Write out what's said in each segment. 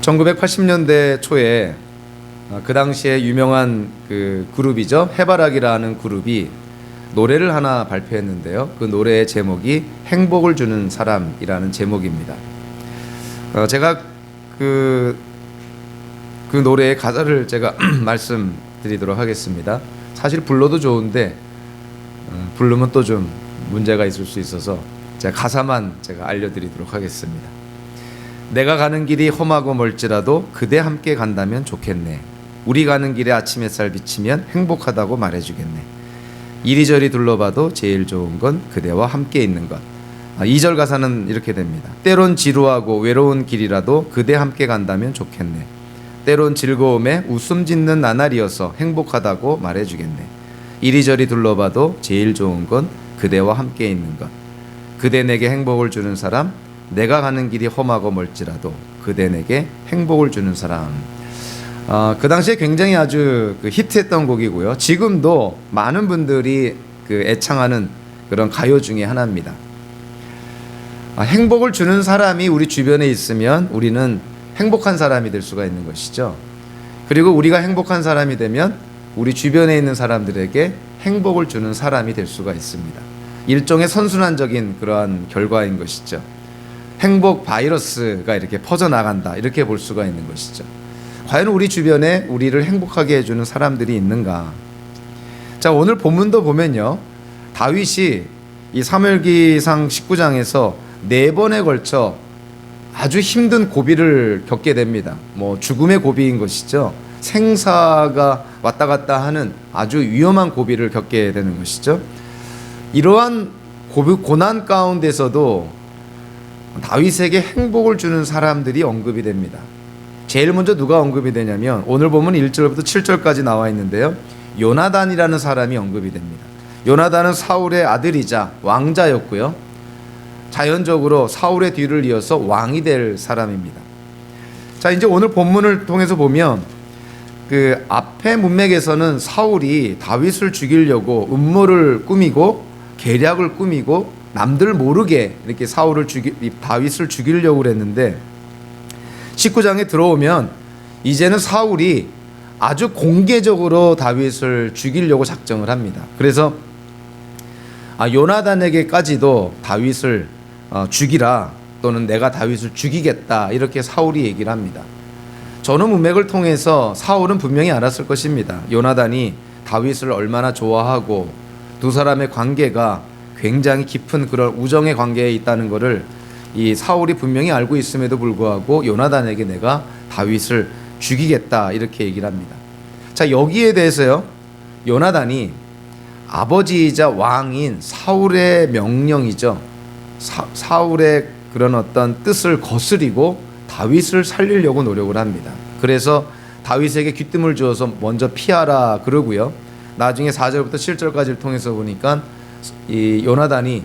1980년대 초에 그 당시에 유명한 그 그룹이죠. 해바라기라는 그룹이 노래를 하나 발표했는데요. 그 노래의 제목이 행복을 주는 사람이라는 제목입니다. 제가 그 노래의 가사를 제가 말씀드리도록 하겠습니다. 사실 불러도 좋은데 부르면 또 좀 문제가 있을 수 있어서 제가 가사만 제가 알려드리도록 하겠습니다. 내가 가는 길이 험하고 멀지라도 그대 함께 간다면 좋겠네. 우리 가는 길에 아침 햇살 비치면 행복하다고 말해주겠네. 이리저리 둘러봐도 제일 좋은 건 그대와 함께 있는 것. 2절 가사는 이렇게 됩니다. 때론 지루하고 외로운 길이라도 그대 함께 간다면 좋겠네. 때론 즐거움에 웃음 짓는 나날이어서 행복하다고 말해주겠네. 이리저리 둘러봐도 제일 좋은 건 그대와 함께 있는 것. 그대 내게 행복을 주는 사람, 내가 가는 길이 험하고 멀지라도 그대 내게 행복을 주는 사람. 그 당시에 굉장히 아주 히트했던 곡이고요. 지금도 많은 분들이 애창하는 그런 가요 중에 하나입니다. 행복을 주는 사람이 우리 주변에 있으면 우리는 행복한 사람이 될 수가 있는 것이죠. 그리고 우리가 행복한 사람이 되면 우리 주변에 있는 사람들에게 행복을 주는 사람이 될 수가 있습니다. 일종의 선순환적인 그러한 결과인 것이죠. 행복 바이러스가 이렇게 퍼져나간다, 이렇게 볼 수가 있는 것이죠. 과연 우리 주변에 우리를 행복하게 해주는 사람들이 있는가? 자, 오늘 본문도 보면요, 다윗이 이 사무엘기상 19장에서 4번에 걸쳐 아주 힘든 고비를 겪게 됩니다. 죽음의 고비인 것이죠. 생사가 왔다 갔다 하는 아주 위험한 고비를 겪게 되는 것이죠. 이러한 고난 가운데서도 다윗에게 행복을 주는 사람들이 언급이 됩니다. 제일 먼저 누가 언급이 되냐면 오늘 보면 1절부터 7절까지 나와 있는데요, 요나단이라는 사람이 언급이 됩니다. 요나단은 사울의 아들이자 왕자였고요, 자연적으로 사울의 뒤를 이어서 왕이 될 사람입니다. 자, 이제 오늘 본문을 통해서 보면 그 앞에 문맥에서는 사울이 다윗을 죽이려고 음모를 꾸미고 계략을 꾸미고 남들 모르게 이렇게 다윗을 죽이려고 그랬는데 19장에 들어오면 이제는 사울이 아주 공개적으로 다윗을 죽이려고 작정을 합니다. 그래서 요나단에게까지도 다윗을 죽이라, 또는 내가 다윗을 죽이겠다, 이렇게 사울이 얘기를 합니다. 전후 문맥을 통해서 사울은 분명히 알았을 것입니다. 요나단이 다윗을 얼마나 좋아하고 두 사람의 관계가 굉장히 깊은 그런 우정의 관계에 있다는 것을 이 사울이 분명히 알고 있음에도 불구하고 요나단에게 내가 다윗을 죽이겠다, 이렇게 얘기를 합니다. 자, 여기에 대해서요, 요나단이 아버지이자 왕인 사울의 명령이죠, 사울의 그런 어떤 뜻을 거스리고 다윗을 살리려고 노력을 합니다. 그래서 다윗에게 귀뜸을 주어서 먼저 피하라 그러고요, 나중에 4절부터 7절까지를 통해서 보니까 이 요나단이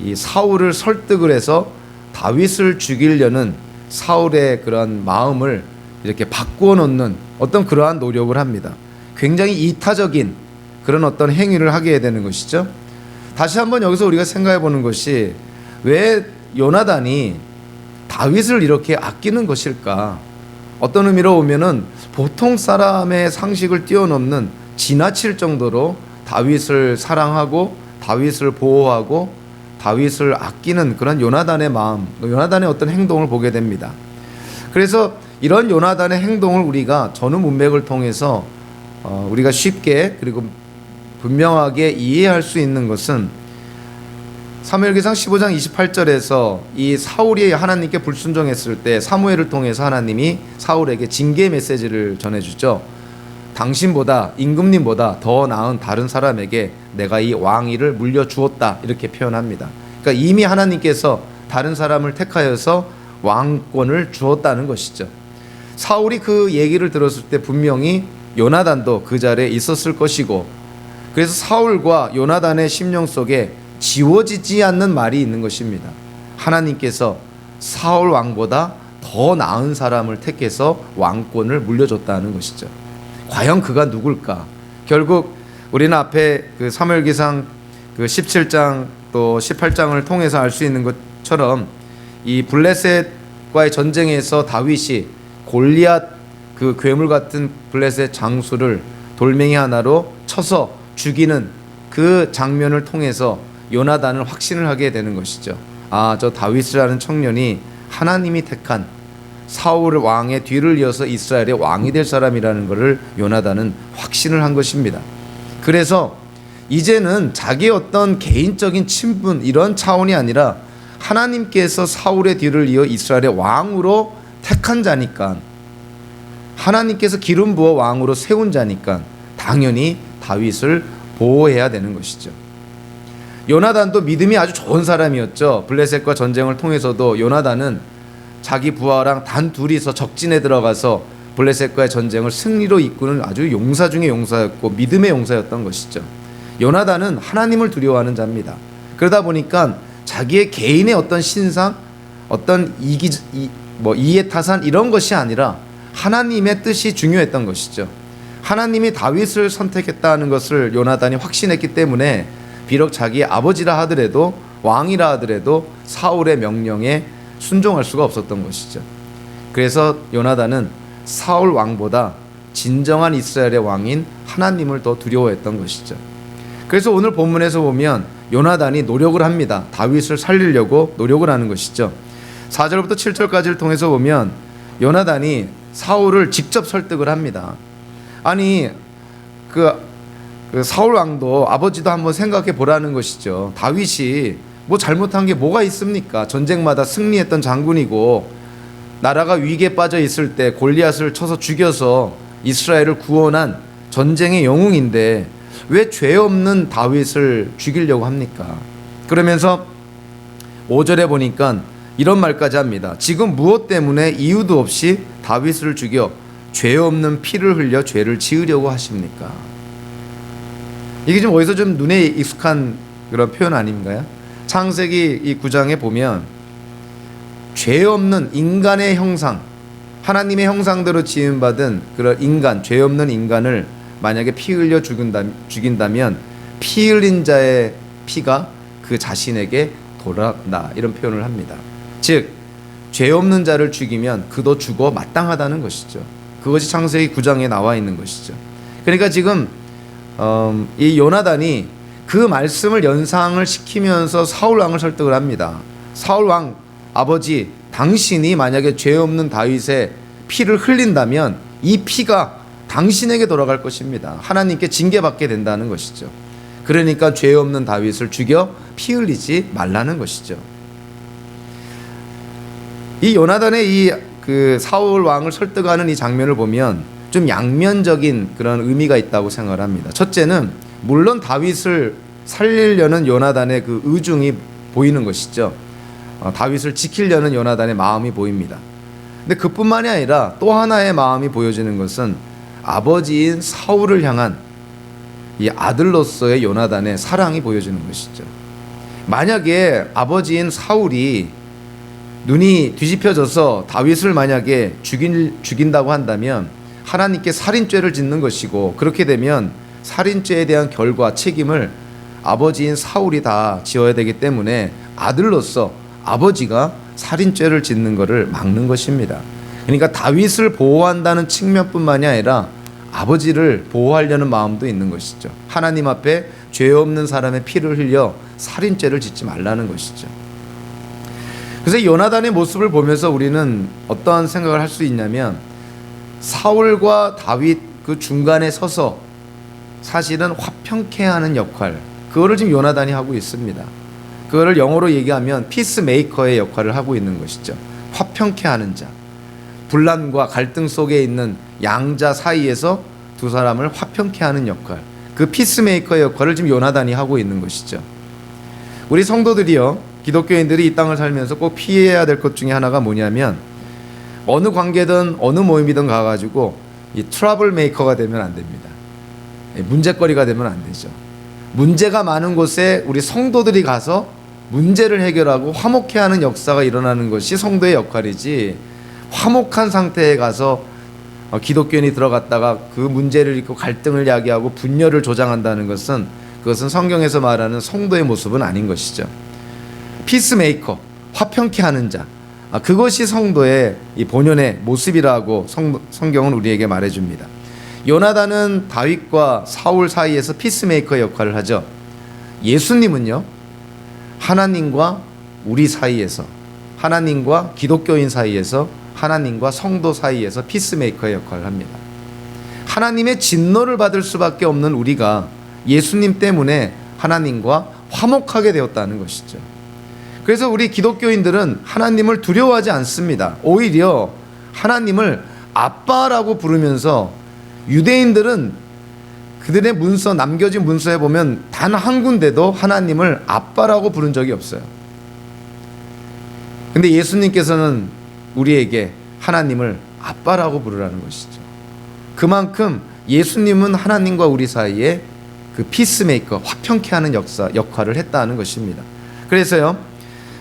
이 사울을 설득을 해서 다윗을 죽이려는 사울의 그런 마음을 이렇게 바꾸어 놓는 어떤 그러한 노력을 합니다. 굉장히 이타적인 그런 어떤 행위를 하게 되는 것이죠. 다시 한번 여기서 우리가 생각해 보는 것이, 왜 요나단이 다윗을 이렇게 아끼는 것일까? 어떤 의미로 보면은 보통 사람의 상식을 뛰어넘는 지나칠 정도로 다윗을 사랑하고 다윗을 보호하고 다윗을 아끼는 그런 요나단의 마음, 요나단의 어떤 행동을 보게 됩니다. 그래서 이런 요나단의 행동을 우리가 전후 문맥을 통해서 우리가 쉽게 그리고 분명하게 이해할 수 있는 것은 사무엘기상 15장 28절에서 이 사울이 하나님께 불순종했을 때 사무엘을 통해서 하나님이 사울에게 징계 메시지를 전해주죠. 당신보다, 임금님보다 더 나은 다른 사람에게 내가 이 왕위를 물려주었다, 이렇게 표현합니다. 그러니까 이미 하나님께서 다른 사람을 택하여서 왕권을 주었다는 것이죠. 사울이 그 얘기를 들었을 때 분명히 요나단도 그 자리에 있었을 것이고, 그래서 사울과 요나단의 심령 속에 지워지지 않는 말이 있는 것입니다. 하나님께서 사울 왕보다 더 나은 사람을 택해서 왕권을 물려줬다는 것이죠. 과연 그가 누굴까? 결국 우리는 앞에 그 사무엘기상 그 17장 또 18장을 통해서 알 수 있는 것처럼 이 블레셋과의 전쟁에서 다윗이 골리앗 그 괴물 같은 블레셋 장수를 돌멩이 하나로 쳐서 죽이는 그 장면을 통해서 요나단은 확신을 하게 되는 것이죠. 아, 저 다윗이라는 청년이 하나님이 택한 사울 왕의 뒤를 이어서 이스라엘의 왕이 될 사람이라는 것을 요나단은 확신을 한 것입니다. 그래서 이제는 자기의 어떤 개인적인 친분 이런 차원이 아니라 하나님께서 사울의 뒤를 이어 이스라엘의 왕으로 택한 자니까, 하나님께서 기름 부어 왕으로 세운 자니까 당연히 다윗을 보호해야 되는 것이죠. 요나단도 믿음이 아주 좋은 사람이었죠. 블레셋과 전쟁을 통해서도 요나단은 자기 부하랑 단 둘이서 적진에 들어가서 블레셋과의 전쟁을 승리로 이끄는 아주 용사 중의 용사였고 믿음의 용사였던 것이죠. 요나단은 하나님을 두려워하는 자입니다. 그러다 보니까 자기의 개인의 어떤 신상, 어떤 이해타산 이런 것이 아니라 하나님의 뜻이 중요했던 것이죠. 하나님이 다윗을 선택했다는 것을 요나단이 확신했기 때문에 비록 자기의 아버지라 하더라도, 왕이라 하더라도 사울의 명령에 순종할 수가 없었던 것이죠. 그래서 요나단은 사울 왕보다 진정한 이스라엘의 왕인 하나님을 더 두려워했던 것이죠. 그래서 오늘 본문에서 보면 요나단이 노력을 합니다. 다윗을 살리려고 노력을 하는 것이죠. 4절부터 7절까지를 통해서 보면 요나단이 사울을 직접 설득을 합니다. 아니 그 사울 왕도 아버지도 한번 생각해 보라는 것이죠. 다윗이 뭐 잘못한 게 뭐가 있습니까? 전쟁마다 승리했던 장군이고 나라가 위기에 빠져 있을 때 골리앗을 쳐서 죽여서 이스라엘을 구원한 전쟁의 영웅인데 왜 죄 없는 다윗을 죽이려고 합니까? 그러면서 5절에 보니까 이런 말까지 합니다. 지금 무엇 때문에 이유도 없이 다윗을 죽여 죄 없는 피를 흘려 죄를 지으려고 하십니까? 이게 좀 어디서 좀 눈에 익숙한 그런 표현 아닌가요? 창세기 이 9장에 보면 죄 없는 인간의 형상, 하나님의 형상대로 지음받은 그런 인간, 죄 없는 인간을 만약에 피 흘려 죽인다면 피 흘린 자의 피가 그 자신에게 돌아간다, 이런 표현을 합니다. 즉 죄 없는 자를 죽이면 그도 죽어 마땅하다는 것이죠. 그것이 창세기 9장에 나와 있는 것이죠. 그러니까 지금 이 요나단이 그 말씀을 연상을 시키면서 사울 왕을 설득을 합니다. 사울 왕 아버지, 당신이 만약에 죄 없는 다윗의 피를 흘린다면 이 피가 당신에게 돌아갈 것입니다. 하나님께 징계받게 된다는 것이죠. 그러니까 죄 없는 다윗을 죽여 피 흘리지 말라는 것이죠. 이 요나단의 이 그 사울 왕을 설득하는 이 장면을 보면 좀 양면적인 그런 의미가 있다고 생각을 합니다. 첫째는 물론 다윗을 살리려는 요나단의 그 의중이 보이는 것이죠. 다윗을 지키려는 요나단의 마음이 보입니다. 근데 그뿐만이 아니라 또 하나의 마음이 보여지는 것은 아버지인 사울을 향한 이 아들로서의 요나단의 사랑이 보여지는 것이죠. 만약에 아버지인 사울이 눈이 뒤집혀져서 다윗을 만약에 죽인다고 한다면 하나님께 살인죄를 짓는 것이고, 그렇게 되면 살인죄에 대한 결과 책임을 아버지인 사울이 다 지어야 되기 때문에 아들로서 아버지가 살인죄를 짓는 것을 막는 것입니다. 그러니까 다윗을 보호한다는 측면뿐만이 아니라 아버지를 보호하려는 마음도 있는 것이죠. 하나님 앞에 죄 없는 사람의 피를 흘려 살인죄를 짓지 말라는 것이죠. 그래서 요나단의 모습을 보면서 우리는 어떠한 생각을 할 수 있냐면, 사울과 다윗 그 중간에 서서 사실은 화평케 하는 역할, 그거를 지금 요나단이 하고 있습니다. 그거를 영어로 얘기하면 피스메이커의 역할을 하고 있는 것이죠. 화평케 하는 자, 분란과 갈등 속에 있는 양자 사이에서 두 사람을 화평케 하는 역할, 그 피스메이커의 역할을 지금 요나단이 하고 있는 것이죠. 우리 성도들이요, 기독교인들이 이 땅을 살면서 꼭 피해야 될 것 중에 하나가 뭐냐면, 어느 관계든 어느 모임이든 가가지고 이 트러블 메이커가 되면 안 됩니다. 문제거리가 되면 안 되죠. 문제가 많은 곳에 우리 성도들이 가서 문제를 해결하고 화목케 하는 역사가 일어나는 것이 성도의 역할이지, 화목한 상태에 가서 기독교인이 들어갔다가 그 문제를 일으키고 갈등을 야기하고 분열을 조장한다는 것은, 그것은 성경에서 말하는 성도의 모습은 아닌 것이죠. 피스메이커, 화평케 하는 자, 그것이 성도의 이 본연의 모습이라고 성경은 우리에게 말해줍니다. 요나단은 다윗과 사울 사이에서 피스메이커 역할을 하죠. 예수님은요, 하나님과 우리 사이에서, 하나님과 기독교인 사이에서, 하나님과 성도 사이에서 피스메이커 역할을 합니다. 하나님의 진노를 받을 수밖에 없는 우리가 예수님 때문에 하나님과 화목하게 되었다는 것이죠. 그래서 우리 기독교인들은 하나님을 두려워하지 않습니다. 오히려 하나님을 아빠라고 부르면서, 유대인들은 그들의 문서, 남겨진 문서에 보면 단 한 군데도 하나님을 아빠라고 부른 적이 없어요. 근데 예수님께서는 우리에게 하나님을 아빠라고 부르라는 것이죠. 그만큼 예수님은 하나님과 우리 사이에 그 피스메이커, 화평케 하는 역할을 했다는 것입니다. 그래서요,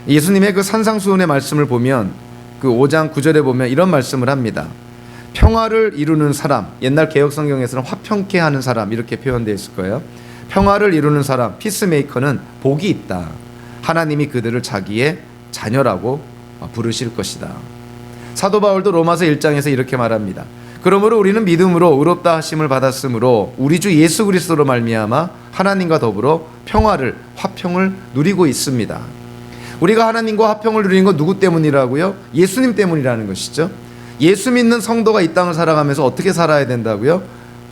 예수님의 그 산상수훈의 말씀을 보면 그 5장 9절에 보면 이런 말씀을 합니다. 평화를 이루는 사람, 옛날 개혁성경에서는 화평케 하는 사람 이렇게 표현되어 있을 거예요. 평화를 이루는 사람, 피스메이커는 복이 있다. 하나님이 그들을 자기의 자녀라고 부르실 것이다. 사도 바울도 로마서 1장에서 이렇게 말합니다. 그러므로 우리는 믿음으로 의롭다 하심을 받았으므로 우리 주 예수 그리스도로 말미암아 하나님과 더불어 평화를, 화평을 누리고 있습니다. 우리가 하나님과 화평을 누리는 건 누구 때문이라고요? 예수님 때문이라는 것이죠. 예수 믿는 성도가 이 땅을 살아가면서 어떻게 살아야 된다고요?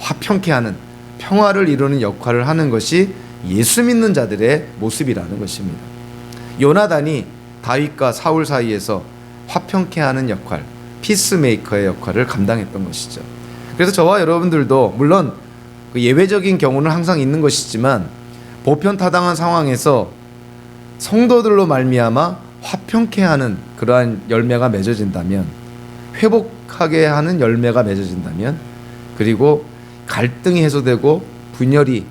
화평케 하는, 평화를 이루는 역할을 하는 것이 예수 믿는 자들의 모습이라는 것입니다. 요나단이 다윗과 사울 사이에서 화평케 하는 역할, 피스메이커의 역할을 감당했던 것이죠. 그래서 저와 여러분들도 물론 그 예외적인 경우는 항상 있는 것이지만 보편타당한 상황에서 성도들로 말미암아 화평케 하는 그러한 열매가 맺어진다면, 회복하게 하는 열매가 맺어진다면, 그리고 갈등이 해소되고 분열이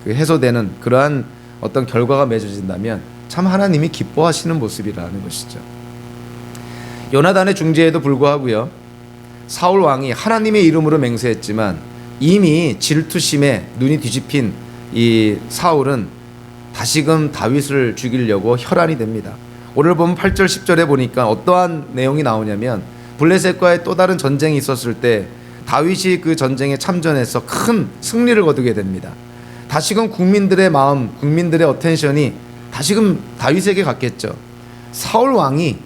해소되는 그러한 어떤 결과가 맺어진다면 참 하나님이 기뻐하시는 모습이라는 것이죠. 요나단의 중재에도 불구하고요, 사울 왕이 하나님의 이름으로 맹세했지만 이미 질투심에 눈이 뒤집힌 이 사울은 다시금 다윗을 죽이려고 혈안이 됩니다. 오늘 보면 8절 10절에 보니까 어떠한 내용이 나오냐면, 블레셋과의 또 다른 전쟁이 있었을 때 다윗이 그 전쟁에 참전해서 큰 승리를 거두게 됩니다. 다시금 국민들의 마음, 국민들의 어텐션이 다시금 다윗에게 갔겠죠. 사울 왕이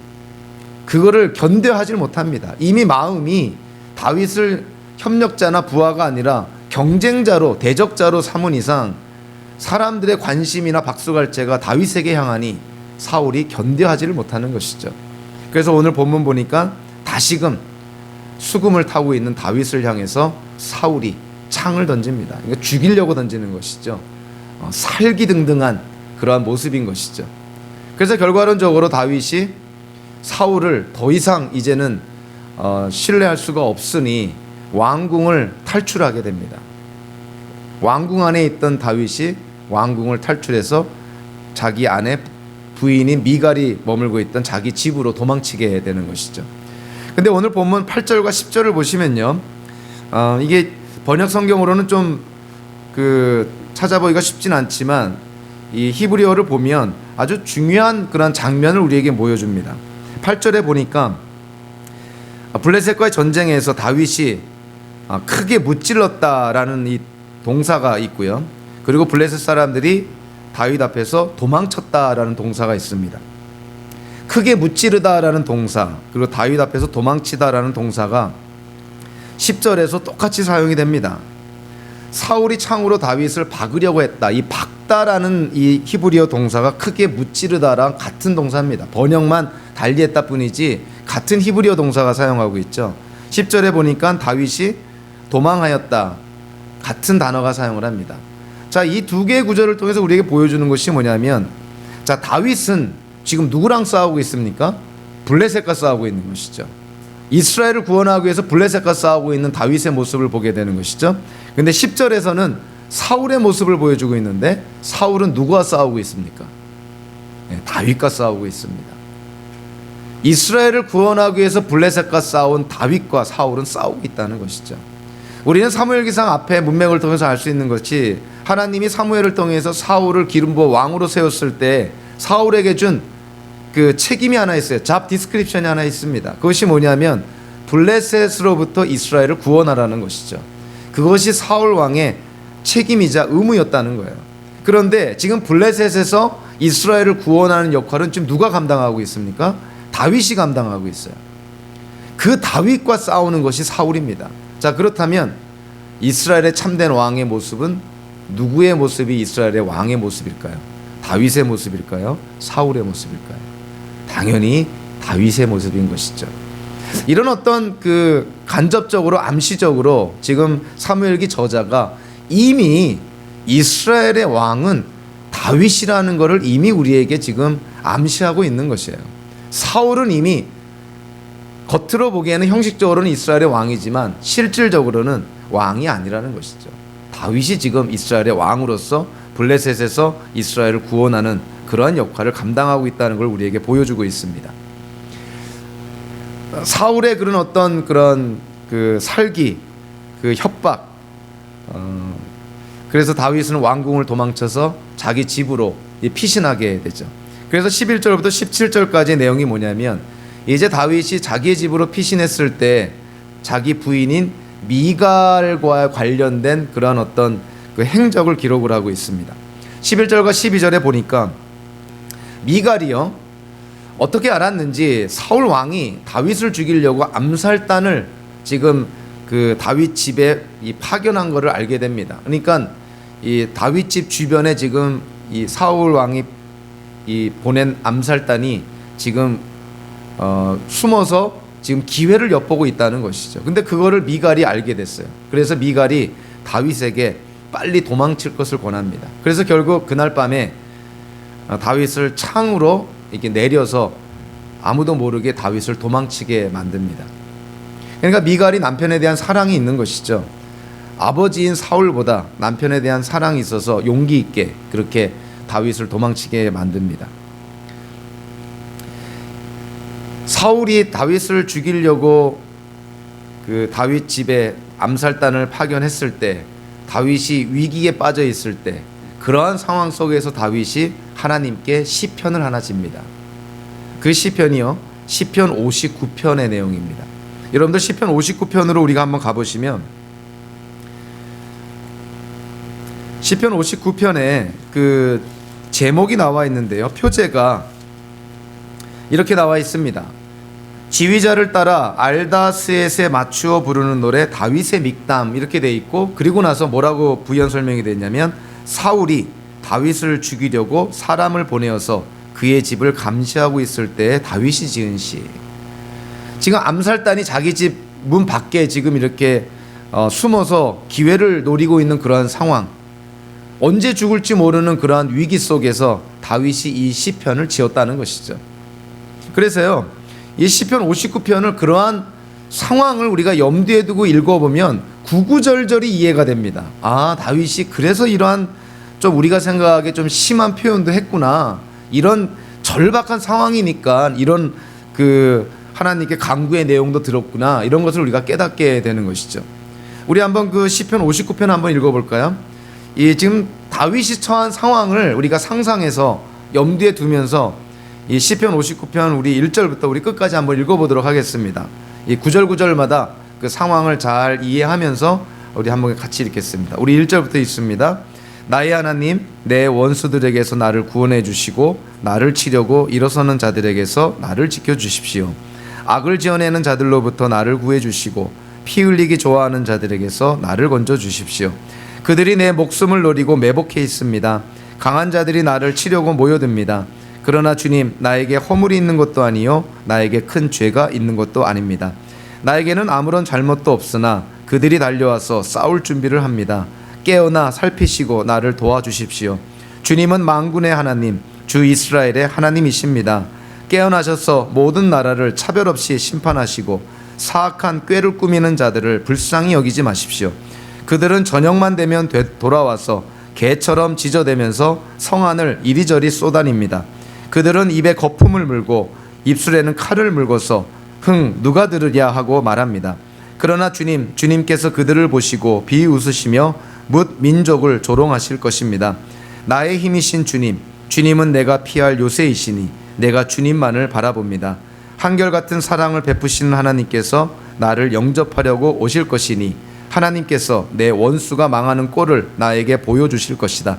그거를 견뎌하지 못합니다. 이미 마음이 다윗을 협력자나 부하가 아니라 경쟁자로, 대적자로 삼은 이상 사람들의 관심이나 박수갈채가 다윗에게 향하니 사울이 견뎌하지를 못하는 것이죠. 그래서 오늘 본문 보니까 다시금 수금을 타고 있는 다윗을 향해서 사울이 창을 던집니다. 그러니까 죽이려고 던지는 것이죠. 살기등등한 그러한 모습인 것이죠. 그래서 결과론적으로 다윗이 사울을 더 이상 이제는 신뢰할 수가 없으니 왕궁을 탈출하게 됩니다. 왕궁 안에 있던 다윗이 왕궁을 탈출해서 자기 아내 부인인 미갈이 머물고 있던 자기 집으로 도망치게 되는 것이죠. 근데 오늘 본문 8절과 10절을 보시면요, 이게 번역 성경으로는 좀 찾아보기가 쉽진 않지만 이 히브리어를 보면 아주 중요한 그런 장면을 우리에게 보여줍니다. 8절에 보니까 블레셋과의 전쟁에서 다윗이 크게 무찔렀다라는 이 동사가 있고요. 그리고 블레셋 사람들이 다윗 앞에서 도망쳤다라는 동사가 있습니다. 크게 무찌르다라는 동사, 그리고 다윗 앞에서 도망치다라는 동사가 10절에서 똑같이 사용이 됩니다. 사울이 창으로 다윗을 박으려고 했다. 이 박다라는 이 히브리어 동사가 크게 무찌르다랑 같은 동사입니다. 번역만 달리했다 뿐이지 같은 히브리어 동사가 사용하고 있죠. 10절에 보니까 다윗이 도망하였다, 같은 단어가 사용을 합니다. 자, 이 두 개의 구절을 통해서 우리에게 보여주는 것이 뭐냐면, 자, 다윗은 지금 누구랑 싸우고 있습니까? 블레셋과 싸우고 있는 것이죠. 이스라엘을 구원하기 위해서 블레셋과 싸우고 있는 다윗의 모습을 보게 되는 것이죠. 근데 10절에서는 사울의 모습을 보여주고 있는데, 사울은 누구와 싸우고 있습니까? 네, 다윗과 싸우고 있습니다. 이스라엘을 구원하기 위해서 블레셋과 싸운 다윗과 사울은 싸우고 있다는 것이죠. 우리는 사무엘기상 앞에 문맥을 통해서 알 수 있는 것이, 하나님이 사무엘을 통해서 사울을 기름 부어 왕으로 세웠을 때 사울에게 준 그 책임이 하나 있어요. 잡 디스크립션이 하나 있습니다. 그것이 뭐냐면 블레셋으로부터 이스라엘을 구원하라는 것이죠. 그것이 사울 왕의 책임이자 의무였다는 거예요. 그런데 지금 블레셋에서 이스라엘을 구원하는 역할은 지금 누가 감당하고 있습니까? 다윗이 감당하고 있어요. 그 다윗과 싸우는 것이 사울입니다. 자, 그렇다면 이스라엘의 참된 왕의 모습은 누구의 모습이 이스라엘의 왕의 모습일까요? 다윗의 모습일까요? 사울의 모습일까요? 당연히 다윗의 모습인 것이죠. 이런 어떤 그 간접적으로 암시적으로 지금 사무엘기 저자가 이미 이스라엘의 왕은 다윗이라는 것을 이미 우리에게 지금 암시하고 있는 것이에요. 사울은 이미 겉으로 보기에는 형식적으로는 이스라엘의 왕이지만 실질적으로는 왕이 아니라는 것이죠. 다윗이 지금 이스라엘의 왕으로서 블레셋에서 이스라엘을 구원하는 그러한 역할을 감당하고 있다는 걸 우리에게 보여주고 있습니다. 사울의 그런 어떤 그런 그 살기, 그 협박, 그래서 다윗은 왕궁을 도망쳐서 자기 집으로 피신하게 되죠. 그래서 11절부터 17절까지 내용이 뭐냐면 이제 다윗이 자기의 집으로 피신했을 때 자기 부인인 미갈과 관련된 그런 어떤 그 행적을 기록을 하고 있습니다. 11절과 12절에 보니까 미갈이요, 어떻게 알았는지 사울 왕이 다윗을 죽이려고 암살단을 지금 그 다윗 집에 파견한 것을 알게 됩니다. 그러니까 이 다윗 집 주변에 지금 이 사울 왕이 보낸 암살단이 지금 숨어서 지금 기회를 엿보고 있다는 것이죠. 근데 그거를 미갈이 알게 됐어요. 그래서 미갈이 다윗에게 빨리 도망칠 것을 권합니다. 그래서 결국 그날 밤에 다윗을 창으로 이렇게 내려서 아무도 모르게 다윗을 도망치게 만듭니다. 그러니까 미갈이 남편에 대한 사랑이 있는 것이죠. 아버지인 사울보다 남편에 대한 사랑이 있어서 용기 있게 그렇게 다윗을 도망치게 만듭니다. 사울이 다윗을 죽이려고 그 다윗 집에 암살단을 파견했을 때, 다윗이 위기에 빠져 있을 때, 그러한 상황 속에서 다윗이 하나님께 시편을 하나 집니다. 그 시편이요, 시편 59편의 내용입니다. 여러분들 시편 59편으로 우리가 한번 가보시면 시편 59편에 그 제목이 나와 있는데요, 표제가 이렇게 나와 있습니다. 지휘자를 따라 알다스엣에 맞추어 부르는 노래 다윗의 믹담, 이렇게 돼 있고, 그리고 나서 뭐라고 부연 설명이 됐냐면 사울이 다윗을 죽이려고 사람을 보내어서 그의 집을 감시하고 있을 때 다윗이 지은 시. 지금 암살단이 자기 집 문 밖에 지금 이렇게 숨어서 기회를 노리고 있는 그러한 상황, 언제 죽을지 모르는 그러한 위기 속에서 다윗이 이 시편을 지었다는 것이죠. 그래서요, 이 시편 59편을 그러한 상황을 우리가 염두에 두고 읽어보면 구구절절이 이해가 됩니다. 아, 다윗이 그래서 이러한 좀 우리가 생각하기에 좀 심한 표현도 했구나, 이런 절박한 상황이니까 이런 그 하나님께 간구의 내용도 들었구나, 이런 것을 우리가 깨닫게 되는 것이죠. 우리 한번 그 시편 59편 한번 읽어볼까요? 이 지금 다윗이 처한 상황을 우리가 상상해서 염두에 두면서 이 시편 59편 우리 1절부터 우리 끝까지 한번 읽어보도록 하겠습니다. 이 구절 구절마다 그 상황을 잘 이해하면서 우리 한번 같이 읽겠습니다. 우리 1절부터 읽습니다. 나의 하나님, 내 원수들에게서 나를 구원해 주시고 나를 치려고 일어서는 자들에게서 나를 지켜 주십시오. 악을 지어내는 자들로부터 나를 구해 주시고 피 흘리기 좋아하는 자들에게서 나를 건져 주십시오. 그들이 내 목숨을 노리고 매복해 있습니다. 강한 자들이 나를 치려고 모여듭니다. 그러나 주님, 나에게 허물이 있는 것도 아니요 나에게 큰 죄가 있는 것도 아닙니다. 나에게는 아무런 잘못도 없으나 그들이 달려와서 싸울 준비를 합니다. 깨어나 살피시고 나를 도와주십시오. 주님은 만군의 하나님, 주 이스라엘의 하나님이십니다. 깨어나셔서 모든 나라를 차별 없이 심판하시고 사악한 꾀를 꾸미는 자들을 불쌍히 여기지 마십시오. 그들은 저녁만 되면 돌아와서 개처럼 짖어대면서 성안을 이리저리 쏘다닙니다. 그들은 입에 거품을 물고 입술에는 칼을 물고서 흥, 누가 들으랴 하고 말합니다. 그러나 주님께서 그들을 보시고 비웃으시며 뭇 민족을 조롱하실 것입니다. 나의 힘이신 주님은 내가 피할 요새이시니 내가 주님만을 바라봅니다. 한결같은 사랑을 베푸시는 하나님께서 나를 영접하려고 오실 것이니 하나님께서 내 원수가 망하는 꼴을 나에게 보여주실 것이다.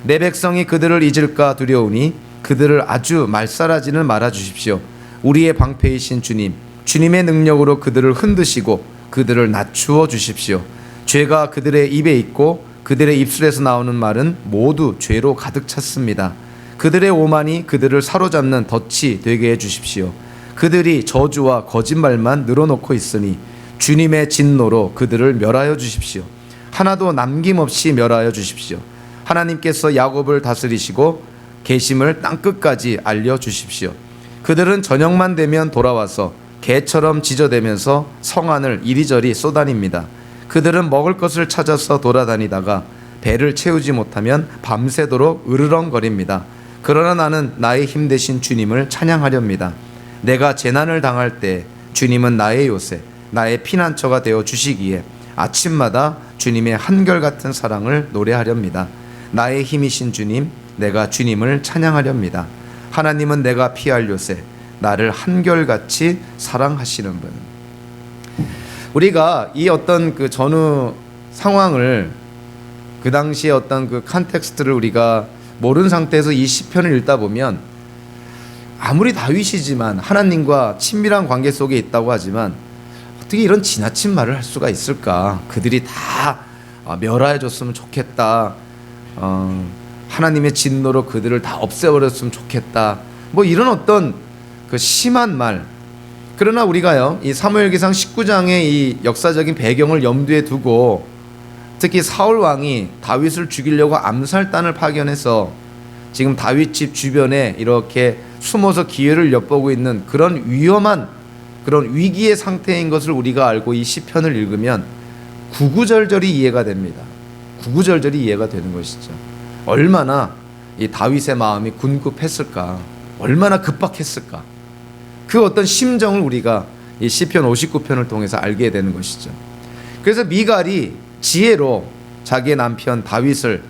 내 백성이 그들을 잊을까 두려우니 그들을 아주 말살하지는 말아 주십시오. 우리의 방패이신 주님, 주님의 능력으로 그들을 흔드시고 그들을 낮추어 주십시오. 죄가 그들의 입에 있고 그들의 입술에서 나오는 말은 모두 죄로 가득 찼습니다. 그들의 오만이 그들을 사로잡는 덫이 되게 해 주십시오. 그들이 저주와 거짓말만 늘어놓고 있으니 주님의 진노로 그들을 멸하여 주십시오. 하나도 남김없이 멸하여 주십시오. 하나님께서 야곱을 다스리시고 계심을 땅끝까지 알려주십시오. 그들은 저녁만 되면 돌아와서 개처럼 짖어대면서 성안을 이리저리 쏘다닙니다. 그들은 먹을 것을 찾아서 돌아다니다가 배를 채우지 못하면 밤새도록 으르렁거립니다. 그러나 나는 나의 힘 되신 주님을 찬양하렵니다. 내가 재난을 당할 때 주님은 나의 요새, 나의 피난처가 되어 주시기에 아침마다 주님의 한결같은 사랑을 노래하렵니다. 나의 힘이신 주님, 내가 주님을 찬양하렵니다. 하나님은 내가 피할 요새, 나를 한결같이 사랑하시는 분. 우리가 이 어떤 그 전후 상황을, 그 당시의 어떤 그 컨텍스트를 우리가 모르는 상태에서 이 시편을 읽다 보면 아무리 다윗이지만 하나님과 친밀한 관계 속에 있다고 하지만 어떻게 이런 지나친 말을 할 수가 있을까? 그들이 다 멸하해 줬으면 좋겠다. 하나님의 진노로 그들을 다 없애버렸으면 좋겠다. 뭐 이런 어떤 그 심한 말. 그러나 우리가요, 이 사무엘기상 19장의 이 역사적인 배경을 염두에 두고 특히 사울 왕이 다윗을 죽이려고 암살단을 파견해서 지금 다윗 집 주변에 이렇게 숨어서 기회를 엿보고 있는 그런 위험한, 그런 위기의 상태인 것을 우리가 알고 이 시편을 읽으면 구구절절히 이해가 됩니다. 구구절절히 이해가 되는 것이죠. 얼마나 이 다윗의 마음이 군급했을까, 얼마나 급박했을까, 그 어떤 심정을 우리가 이 시편 59편을 통해서 알게 되는 것이죠. 그래서 미갈이 지혜로 자기의 남편 다윗을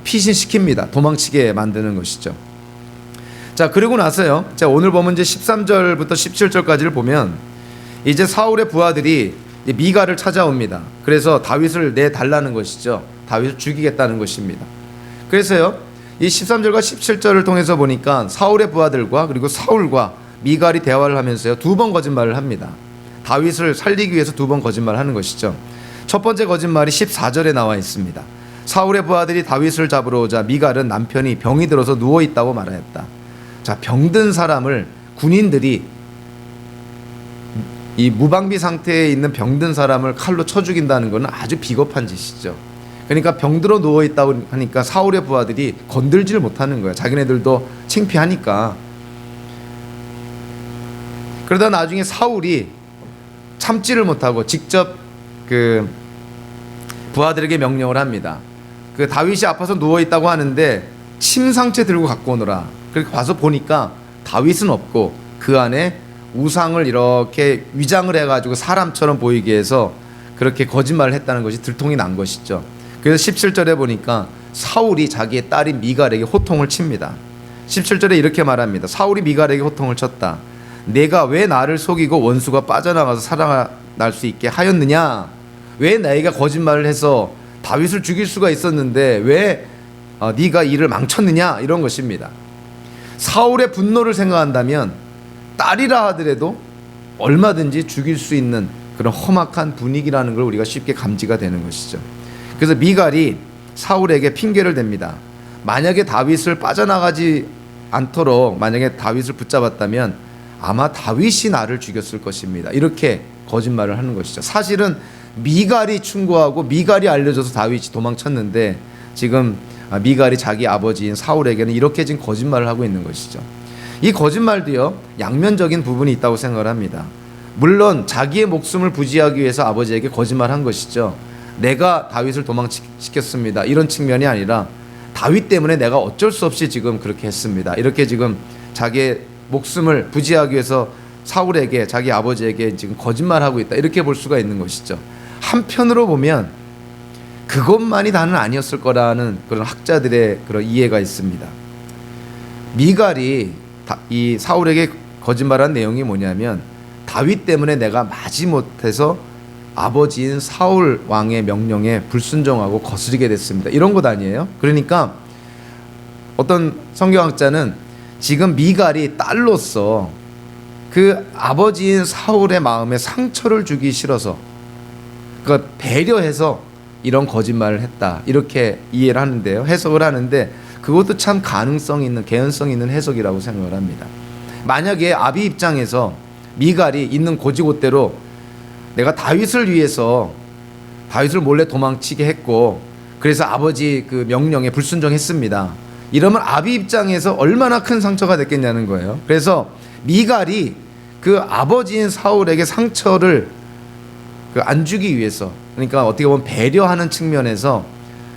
피신시킵니다. 도망치게 만드는 것이죠. 자, 그리고 나서요, 자, 오늘 보면 이제 13절부터 17절까지를 보면 이제 사울의 부하들이 미갈을 찾아옵니다. 그래서 다윗을 내달라는 것이죠. 다윗을 죽이겠다는 것입니다. 그래서요, 이 13절과 17절을 통해서 보니까 사울의 부하들과 그리고 사울과 미갈이 대화를 하면서요, 두 번 거짓말을 합니다. 다윗을 살리기 위해서 두 번 거짓말을 하는 것이죠. 첫 번째 거짓말이 14절에 나와 있습니다. 사울의 부하들이 다윗을 잡으러 오자 미갈은 남편이 병이 들어서 누워있다고 말하였다. 자, 병든 사람을 군인들이, 이 무방비 상태에 있는 병든 사람을 칼로 쳐 죽인다는 것은 아주 비겁한 짓이죠. 그러니까 병들어 누워있다고 하니까 사울의 부하들이 건들지를 못하는 거예요. 자기네들도 창피하니까. 그러다 나중에 사울이 참지를 못하고 직접 그 부하들에게 명령을 합니다. 그 다윗이 아파서 누워있다고 하는데 침상채 들고 갖고 오너라. 그렇게 와서 보니까 다윗은 없고 그 안에 우상을 이렇게 위장을 해가지고 사람처럼 보이게 해서 그렇게 거짓말을 했다는 것이 들통이 난 것이죠. 그래서 17절에 보니까 사울이 자기의 딸인 미갈에게 호통을 칩니다. 17절에 이렇게 말합니다. 사울이 미갈에게 호통을 쳤다. 내가 왜 나를 속이고 원수가 빠져나가서 살아날 수 있게 하였느냐? 왜 내가 거짓말을 해서 다윗을 죽일 수가 있었는데 왜 네가 일을 망쳤느냐? 이런 것입니다. 사울의 분노를 생각한다면 딸이라 하더라도 얼마든지 죽일 수 있는 그런 험악한 분위기라는 걸 우리가 쉽게 감지가 되는 것이죠. 그래서 미갈이 사울에게 핑계를 댑니다. 만약에 다윗을 빠져나가지 않도록 만약에 다윗을 붙잡았다면 아마 다윗이 나를 죽였을 것입니다. 이렇게 거짓말을 하는 것이죠. 사실은 미갈이 충고하고 미갈이 알려줘서 다윗이 도망쳤는데 지금 미갈이 자기 아버지인 사울에게는 이렇게 지금 거짓말을 하고 있는 것이죠. 이 거짓말도요, 양면적인 부분이 있다고 생각을 합니다. 물론 자기의 목숨을 부지하기 위해서 아버지에게 거짓말한 것이죠. 내가 다윗을 도망시켰습니다. 이런 측면이 아니라 다윗 때문에 내가 어쩔 수 없이 지금 그렇게 했습니다. 이렇게 지금 자기의 목숨을 부지하기 위해서 사울에게, 자기 아버지에게 지금 거짓말하고 있다. 이렇게 볼 수가 있는 것이죠. 한편으로 보면 그것만이 다는 아니었을 거라는 그런 학자들의 그런 이해가 있습니다. 미갈이 이 사울에게 거짓말한 내용이 뭐냐면 다윗 때문에 내가 마지못해서 아버지인 사울 왕의 명령에 불순종하고 거스르게 됐습니다. 이런 것 아니에요? 그러니까 어떤 성경학자는 지금 미갈이 딸로서 그 아버지인 사울의 마음에 상처를 주기 싫어서 그러니까 배려해서 이런 거짓말을 했다 이렇게 이해를 하는데요. 해석을 하는데 그것도 참 가능성 있는 개연성 있는 해석이라고 생각을 합니다. 만약에 아비 입장에서 미갈이 있는 고지곳대로 내가 다윗을 위해서 다윗을 몰래 도망치게 했고 그래서 아버지 그 명령에 불순종했습니다. 이러면 아비 입장에서 얼마나 큰 상처가 됐겠냐는 거예요. 그래서 미갈이 그 아버지인 사울에게 상처를 안 주기 위해서 그러니까 어떻게 보면 배려하는 측면에서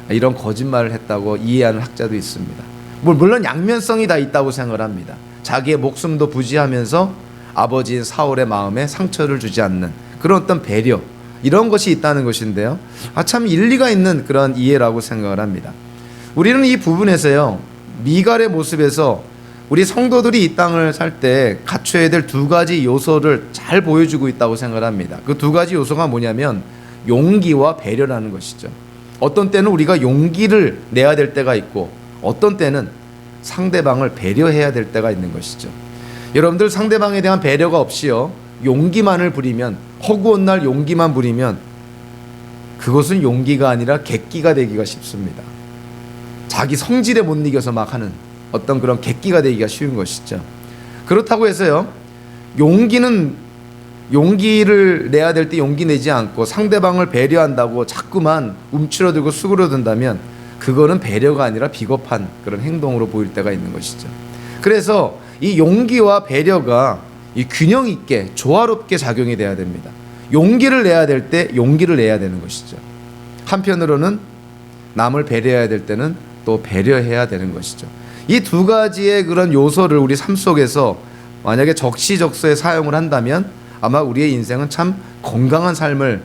이런 거짓말을 했다고 이해하는 학자도 있습니다. 물론 양면성이 다 있다고 생각을 합니다. 자기의 목숨도 부지하면서 아버지인 사울의 마음에 상처를 주지 않는 그런 어떤 배려 이런 것이 있다는 것인데요. 참 일리가 있는 그런 이해라고 생각을 합니다. 우리는 이 부분에서요 미갈의 모습에서 우리 성도들이 이 땅을 살 때 갖춰야 될 두 가지 요소를 잘 보여주고 있다고 생각을 합니다. 그 두 가지 요소가 뭐냐면 용기와 배려라는 것이죠. 어떤 때는 우리가 용기를 내야 될 때가 있고 어떤 때는 상대방을 배려해야 될 때가 있는 것이죠. 여러분들 상대방에 대한 배려가 없이요 용기만을 부리면 허구한 날 용기만 부리면 그것은 용기가 아니라 객기가 되기가 쉽습니다. 자기 성질에 못 이겨서 막 하는 어떤 그런 객기가 되기가 쉬운 것이죠. 그렇다고 해서요 용기를 내야 될 때 용기 내지 않고 상대방을 배려한다고 자꾸만 움츠러들고 수그러든다면 그거는 배려가 아니라 비겁한 그런 행동으로 보일 때가 있는 것이죠. 그래서 이 용기와 배려가 이 균형 있게 조화롭게 작용이 돼야 됩니다. 용기를 내야 될 때 용기를 내야 되는 것이죠. 한편으로는 남을 배려해야 될 때는 또 배려해야 되는 것이죠. 이 두 가지의 그런 요소를 우리 삶 속에서 만약에 적시적소에 사용을 한다면 아마 우리의 인생은 참 건강한 삶을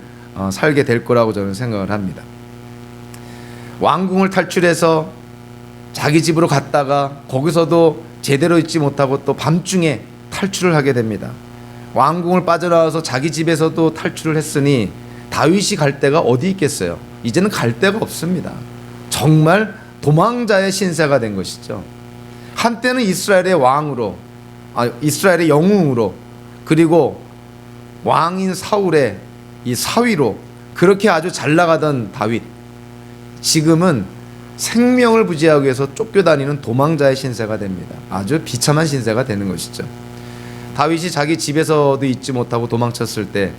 살게 될 거라고 저는 생각을 합니다. 왕궁을 탈출해서 자기 집으로 갔다가 거기서도 제대로 있지 못하고 또 밤중에 탈출을 하게 됩니다. 왕궁을 빠져나와서 자기 집에서도 탈출을 했으니 다윗이 갈 데가 어디 있겠어요? 이제는 갈 데가 없습니다. 정말 도망자의 신세가 된 것이죠. 한때는 이스라엘의 왕으로 이스라엘의 영웅으로 그리고 왕인 사울의 이 사위로 그렇게 아주 잘 나가던 다윗 지금은 생명을 부지하기 위해서 쫓겨다니는 도망자의 신세가 됩니다. 아주 비참한 신세가 되는 것이죠. 다윗이 자기 집에서도 있지 못하고 도망쳤을 때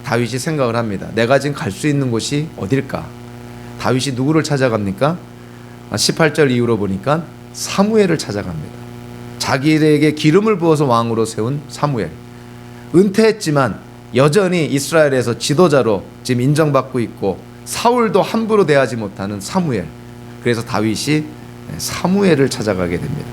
다윗이 생각을 합니다. 내가 지금 갈 수 있는 곳이 어딜까? 다윗이 누구를 찾아갑니까? 18절 이후로 보니까 사무엘을 찾아갑니다. 자기에게 기름을 부어서 왕으로 세운 사무엘. 은퇴했지만 여전히 이스라엘에서 지도자로 지금 인정받고 있고 사울도 함부로 대하지 못하는 사무엘. 그래서 다윗이 사무엘을 찾아가게 됩니다.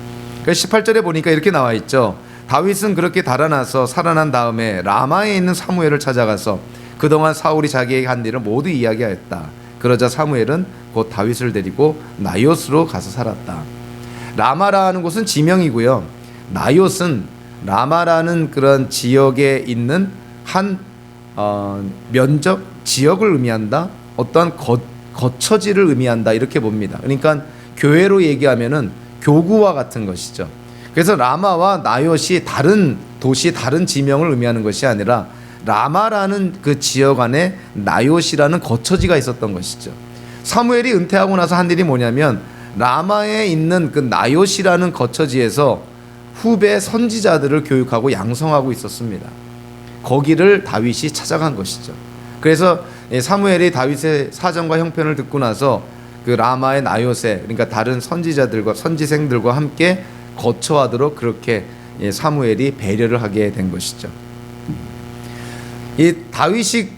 그래서 18절에 보니까 이렇게 나와 있죠. 다윗은 그렇게 달아나서 살아난 다음에 라마에 있는 사무엘을 찾아가서 그동안 사울이 자기에게 한 일을 모두 이야기하였다. 그러자 사무엘은 곧 다윗을 데리고 나요스로 가서 살았다. 라마라는 곳은 지명이고요. 나요스는 라마라는 그런 지역에 있는 한 면적 지역을 의미한다. 어떠한 거처지를 의미한다. 이렇게 봅니다. 그러니까 교회로 얘기하면은 교구와 같은 것이죠. 그래서 라마와 나요시 다른 도시 다른 지명을 의미하는 것이 아니라 라마라는 그 지역 안에 나요시라는 거처지가 있었던 것이죠. 사무엘이 은퇴하고 나서 한 일이 뭐냐면 라마에 있는 그 나요시라는 거처지에서 후배 선지자들을 교육하고 양성하고 있었습니다. 거기를 다윗이 찾아간 것이죠. 그래서 사무엘이 다윗의 사정과 형편을 듣고 나서 그 라마의 나요세 그러니까 다른 선지자들과 선지생들과 함께 거처하도록 그렇게 사무엘이 배려를 하게 된 것이죠. 이 다윗이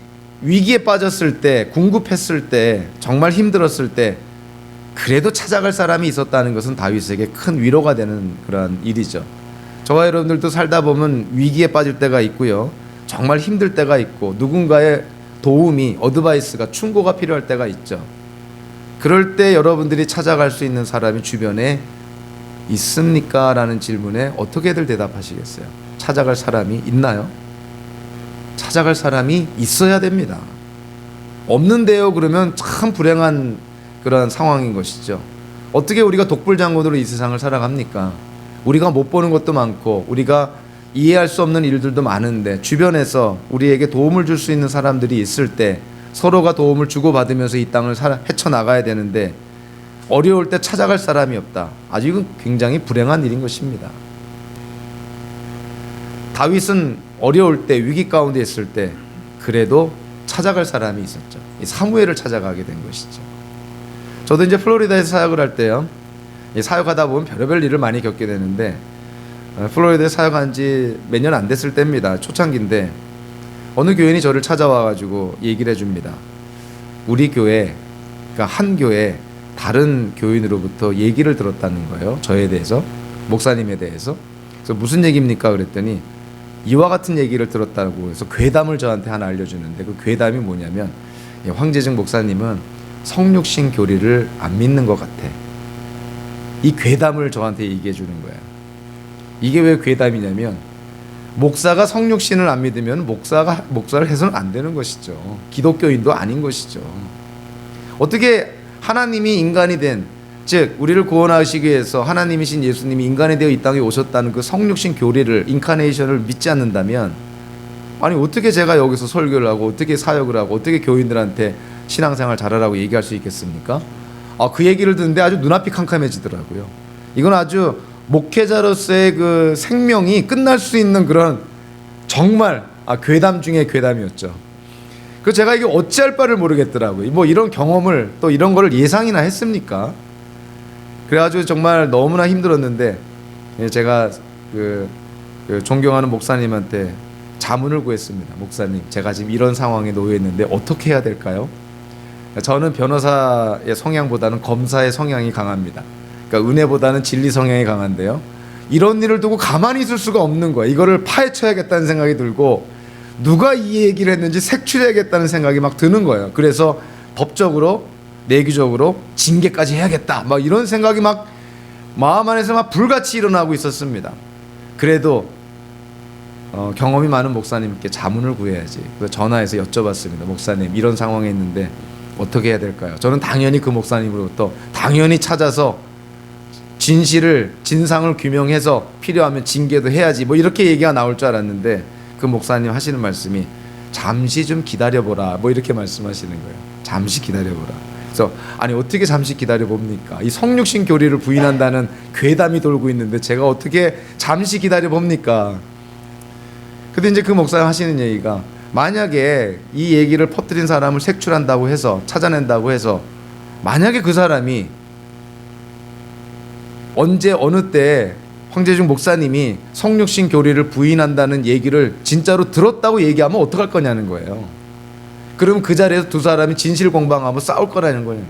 위기에 빠졌을 때 궁급했을 때 정말 힘들었을 때 그래도 찾아갈 사람이 있었다는 것은 다윗에게 큰 위로가 되는 그런 일이죠. 저와 여러분들도 살다 보면 위기에 빠질 때가 있고요. 정말 힘들 때가 있고 누군가의 도움이 어드바이스가 충고가 필요할 때가 있죠. 그럴 때 여러분들이 찾아갈 수 있는 사람이 주변에 있습니까? 라는 질문에 어떻게들 대답하시겠어요? 찾아갈 사람이 있나요? 찾아갈 사람이 있어야 됩니다. 없는데요 그러면 참 불행한 그런 상황인 것이죠. 어떻게 우리가 독불장군으로 이 세상을 살아갑니까? 우리가 못 보는 것도 많고 우리가 이해할 수 없는 일들도 많은데 주변에서 우리에게 도움을 줄 수 있는 사람들이 있을 때 서로가 도움을 주고받으면서 이 땅을 헤쳐나가야 되는데 어려울 때 찾아갈 사람이 없다. 아주 이건 굉장히 불행한 일인 것입니다. 다윗은 어려울 때 위기 가운데 있을 때 그래도 찾아갈 사람이 있었죠. 이 사무엘을 찾아가게 된 것이죠. 저도 이제 플로리다에서 사역을 할 때요, 사역하다 보면 별의별 일을 많이 겪게 되는데 플로리다에 사역한 지 몇 년 안 됐을 때입니다. 초창기인데 어느 교인이 저를 찾아와가지고 얘기를 해줍니다. 우리 교회, 그러니까 한 교회 다른 교인으로부터 얘기를 들었다는 거예요. 저에 대해서, 목사님에 대해서. 그래서 무슨 얘기입니까? 그랬더니 이와 같은 얘기를 들었다고 해서 괴담을 저한테 하나 알려주는데 그 괴담이 뭐냐면 황재증 목사님은 성육신 교리를 안 믿는 것 같아. 이 괴담을 저한테 얘기해 주는 거예요. 이게 왜 괴담이냐면 목사가 성육신을 안 믿으면 목사를 해서는 안 되는 것이죠. 기독교인도 아닌 것이죠. 어떻게 하나님이 인간이 된, 즉 우리를 구원하시기 위해서 하나님이신 예수님이 인간이 되어 이 땅에 오셨다는 그 성육신 교리를, 인카네이션을 믿지 않는다면, 아니 어떻게 제가 여기서 설교를 하고 어떻게 사역을 하고 어떻게 교인들한테 신앙생활 잘하라고 얘기할 수 있겠습니까? 그 얘기를 듣는데 아주 눈앞이 캄캄해지더라고요. 이건 아주 목회자로서의 그 생명이 끝날 수 있는 그런 정말 괴담 중에 괴담이었죠. 그 제가 이게 어찌할 바를 모르겠더라고요. 뭐 이런 경험을 또 이런 거를 예상이나 했습니까? 그래가지고 정말 너무나 힘들었는데 제가 그 존경하는 목사님한테 자문을 구했습니다. 목사님, 제가 지금 이런 상황에 놓여 있는데 어떻게 해야 될까요? 저는 변호사의 성향보다는 검사의 성향이 강합니다. 그러니까 은혜보다는 진리 성향이 강한데요. 이런 일을 두고 가만히 있을 수가 없는 거예요. 이거를 파헤쳐야겠다는 생각이 들고 누가 이 얘기를 했는지 색출해야겠다는 생각이 막 드는 거예요. 그래서 법적으로, 내규적으로 징계까지 해야겠다. 막 이런 생각이 막 마음 안에서 막 불같이 일어나고 있었습니다. 그래도 경험이 많은 목사님께 자문을 구해야지. 그래서 전화해서 여쭤봤습니다. 목사님, 이런 상황에 있는데 어떻게 해야 될까요? 저는 당연히 그 목사님으로부터 당연히 찾아서 진상을 규명해서 필요하면 징계도 해야지, 뭐 이렇게 얘기가 나올 줄 알았는데 그 목사님 하시는 말씀이 잠시 좀 기다려보라, 뭐 이렇게 말씀하시는 거예요. 잠시 기다려보라. 그래서 아니 어떻게 잠시 기다려봅니까? 이 성육신 교리를 부인한다는 괴담이 돌고 있는데 제가 어떻게 잠시 기다려봅니까? 근데 이제 그 목사님 하시는 얘기가, 만약에 이 얘기를 퍼뜨린 사람을 색출한다고 해서, 찾아낸다고 해서 만약에 그 사람이 언제 어느 때 황재중 목사님이 성육신 교리를 부인한다는 얘기를 진짜로 들었다고 얘기하면 어떡할 거냐는 거예요. 그럼 그 자리에서 두 사람이 진실 공방하고 싸울 거라는 거예요.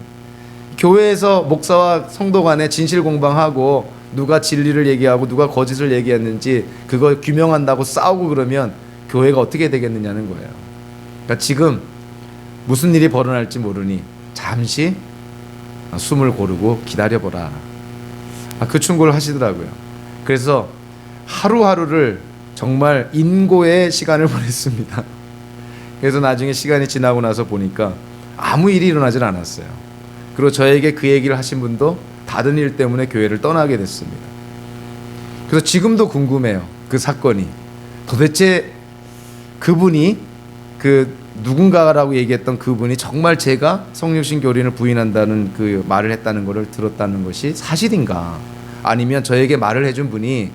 교회에서 목사와 성도 간에 진실 공방하고 누가 진리를 얘기하고 누가 거짓을 얘기했는지 그걸 규명한다고 싸우고 그러면 교회가 어떻게 되겠느냐는 거예요. 그러니까 지금 무슨 일이 벌어날지 모르니 잠시 숨을 고르고 기다려보라. 그 충고를 하시더라고요. 그래서 하루하루를 정말 인고의 시간을 보냈습니다. 그래서 나중에 시간이 지나고 나서 보니까 아무 일이 일어나질 않았어요. 그리고 저에게 그 얘기를 하신 분도 다른 일 때문에 교회를 떠나게 됐습니다. 그래서 지금도 궁금해요. 그 사건이 도대체 그분이, 그 누군가라고 얘기했던 그분이 정말 제가 성육신 교리를 부인한다는 그 말을 했다는 것을 들었다는 것이 사실인가, 아니면 저에게 말을 해준 분이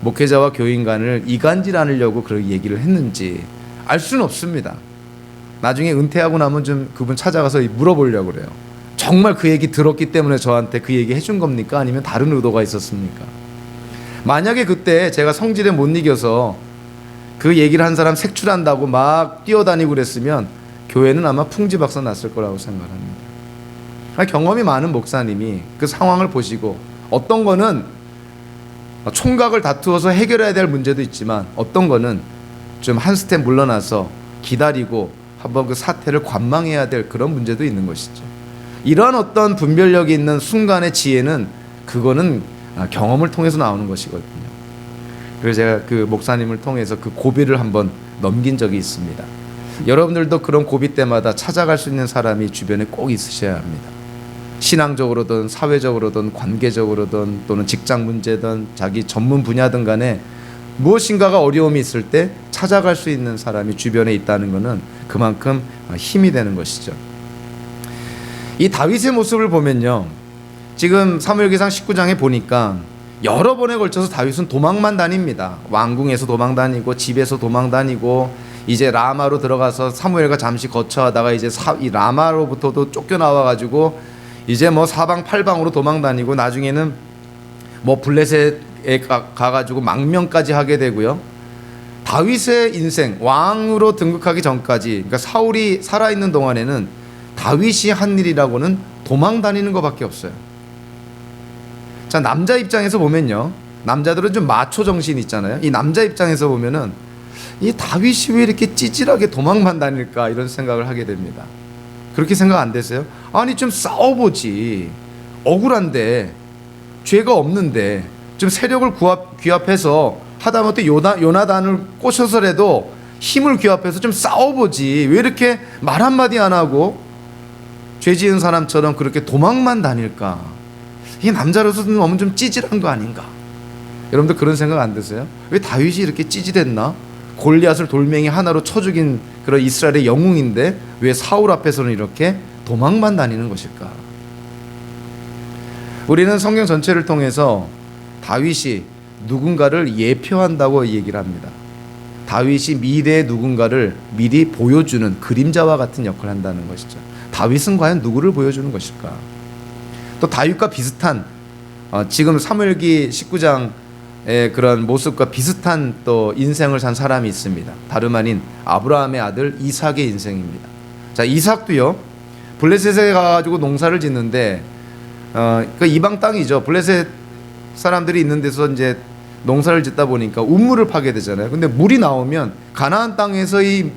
목회자와 교인 간을 이간질하려고 그런 얘기를 했는지 알 수는 없습니다. 나중에 은퇴하고 나면 좀 그분 찾아가서 물어보려고 그래요. 정말 그 얘기 들었기 때문에 저한테 그 얘기 해준 겁니까? 아니면 다른 의도가 있었습니까? 만약에 그때 제가 성질에 못 이겨서 그 얘기를 한 사람 색출한다고 막 뛰어다니고 그랬으면 교회는 아마 풍지박산 났을 거라고 생각합니다. 경험이 많은 목사님이 그 상황을 보시고, 어떤 거는 총각을 다투어서 해결해야 될 문제도 있지만 어떤 거는 좀 한 스텝 물러나서 기다리고 한번 그 사태를 관망해야 될 그런 문제도 있는 것이죠. 이러한 어떤 분별력이 있는 순간의 지혜는, 그거는 경험을 통해서 나오는 것이거든요. 그래서 제가 그 목사님을 통해서 그 고비를 한번 넘긴 적이 있습니다. 여러분들도 그런 고비 때마다 찾아갈 수 있는 사람이 주변에 꼭 있으셔야 합니다. 신앙적으로든 사회적으로든 관계적으로든 또는 직장 문제든 자기 전문 분야든 간에 무엇인가가 어려움이 있을 때 찾아갈 수 있는 사람이 주변에 있다는 것은 그만큼 힘이 되는 것이죠. 이 다윗의 모습을 보면요, 지금 사무엘기상 19장에 보니까 여러 번에 걸쳐서 다윗은 도망만 다닙니다. 왕궁에서 도망 다니고 집에서 도망 다니고 이제 라마로 들어가서 사무엘과 잠시 거처하다가 이제 이 라마로부터도 쫓겨나와 가지고 이제 뭐 사방팔방으로 도망 다니고 나중에는 뭐 블레셋에 가가지고 망명까지 하게 되고요. 다윗의 인생, 왕으로 등극하기 전까지, 그러니까 사울이 살아있는 동안에는 다윗이 한 일이라고는 도망 다니는 것밖에 없어요. 자, 남자 입장에서 보면요, 남자들은 좀 마초 정신이 있잖아요. 이 남자 입장에서 보면은 이 다윗이 왜 이렇게 찌질하게 도망만 다닐까 이런 생각을 하게 됩니다. 그렇게 생각 안 되세요? 아니 좀 싸워보지. 억울한데, 죄가 없는데 좀 세력을 귀합해서 하다못해 요나단을 꼬셔서라도 힘을 귀합해서 좀 싸워보지. 왜 이렇게 말 한마디 안 하고 죄 지은 사람처럼 그렇게 도망만 다닐까? 이 남자로서는 너무 좀 찌질한 거 아닌가? 여러분들 그런 생각 안 드세요? 왜 다윗이 이렇게 찌질했나? 골리앗을 돌멩이 하나로 쳐 죽인 그런 이스라엘의 영웅인데 왜 사울 앞에서는 이렇게 도망만 다니는 것일까? 우리는 성경 전체를 통해서 다윗이 누군가를 예표한다고 얘기를 합니다. 다윗이 미래의 누군가를 미리 보여주는 그림자와 같은 역할을 한다는 것이죠. 다윗은 과연 누구를 보여주는 것일까? 또 다윗과 비슷한 지금 사무엘기 19장의 그런 모습과 비슷한 또 인생을 산 사람이 있습니다. 다름 아닌 아브라함의 아들 이삭의 인생입니다. 자, 이삭도요, 블레셋에 가가지고 농사를 짓는데 그 이방 땅이죠. 블레셋 사람들이 있는 데서 이제 농사를 짓다 보니까 우물을 파게 되잖아요. 근데 물이 나오면 가나안 땅에서 이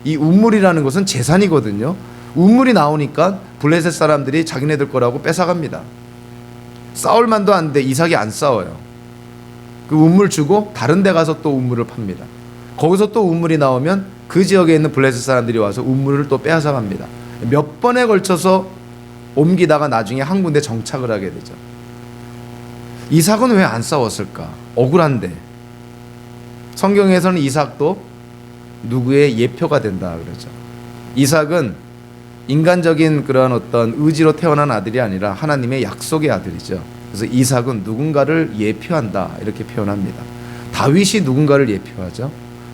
우물이라는 것은 재산이거든요. 우물이 나오니까 블레셋 사람들이 자기네들 거라고 뺏어갑니다. 싸울 만도 한데 이삭이 안 싸워요. 그 우물 주고 다른 데 가서 또 우물을 팝니다. 거기서 또 우물이 나오면 그 지역에 있는 블레셋 사람들이 와서 우물을 또 빼앗아갑니다. 몇 번에 걸쳐서 옮기다가 나중에 한 군데 정착을 하게 되죠. 이삭은 왜 안 싸웠을까? 억울한데. 성경에서는 이삭도 누구의 예표가 된다 그러죠. 이삭은 인간적인 그런 어떤 의지로 태어난 아들이 아니라 하나님의 약속의 아들이죠. 그래서 이삭은 누군가를 예표한다 이렇게 표현합니다. 다윗이 누군가를 예표하죠.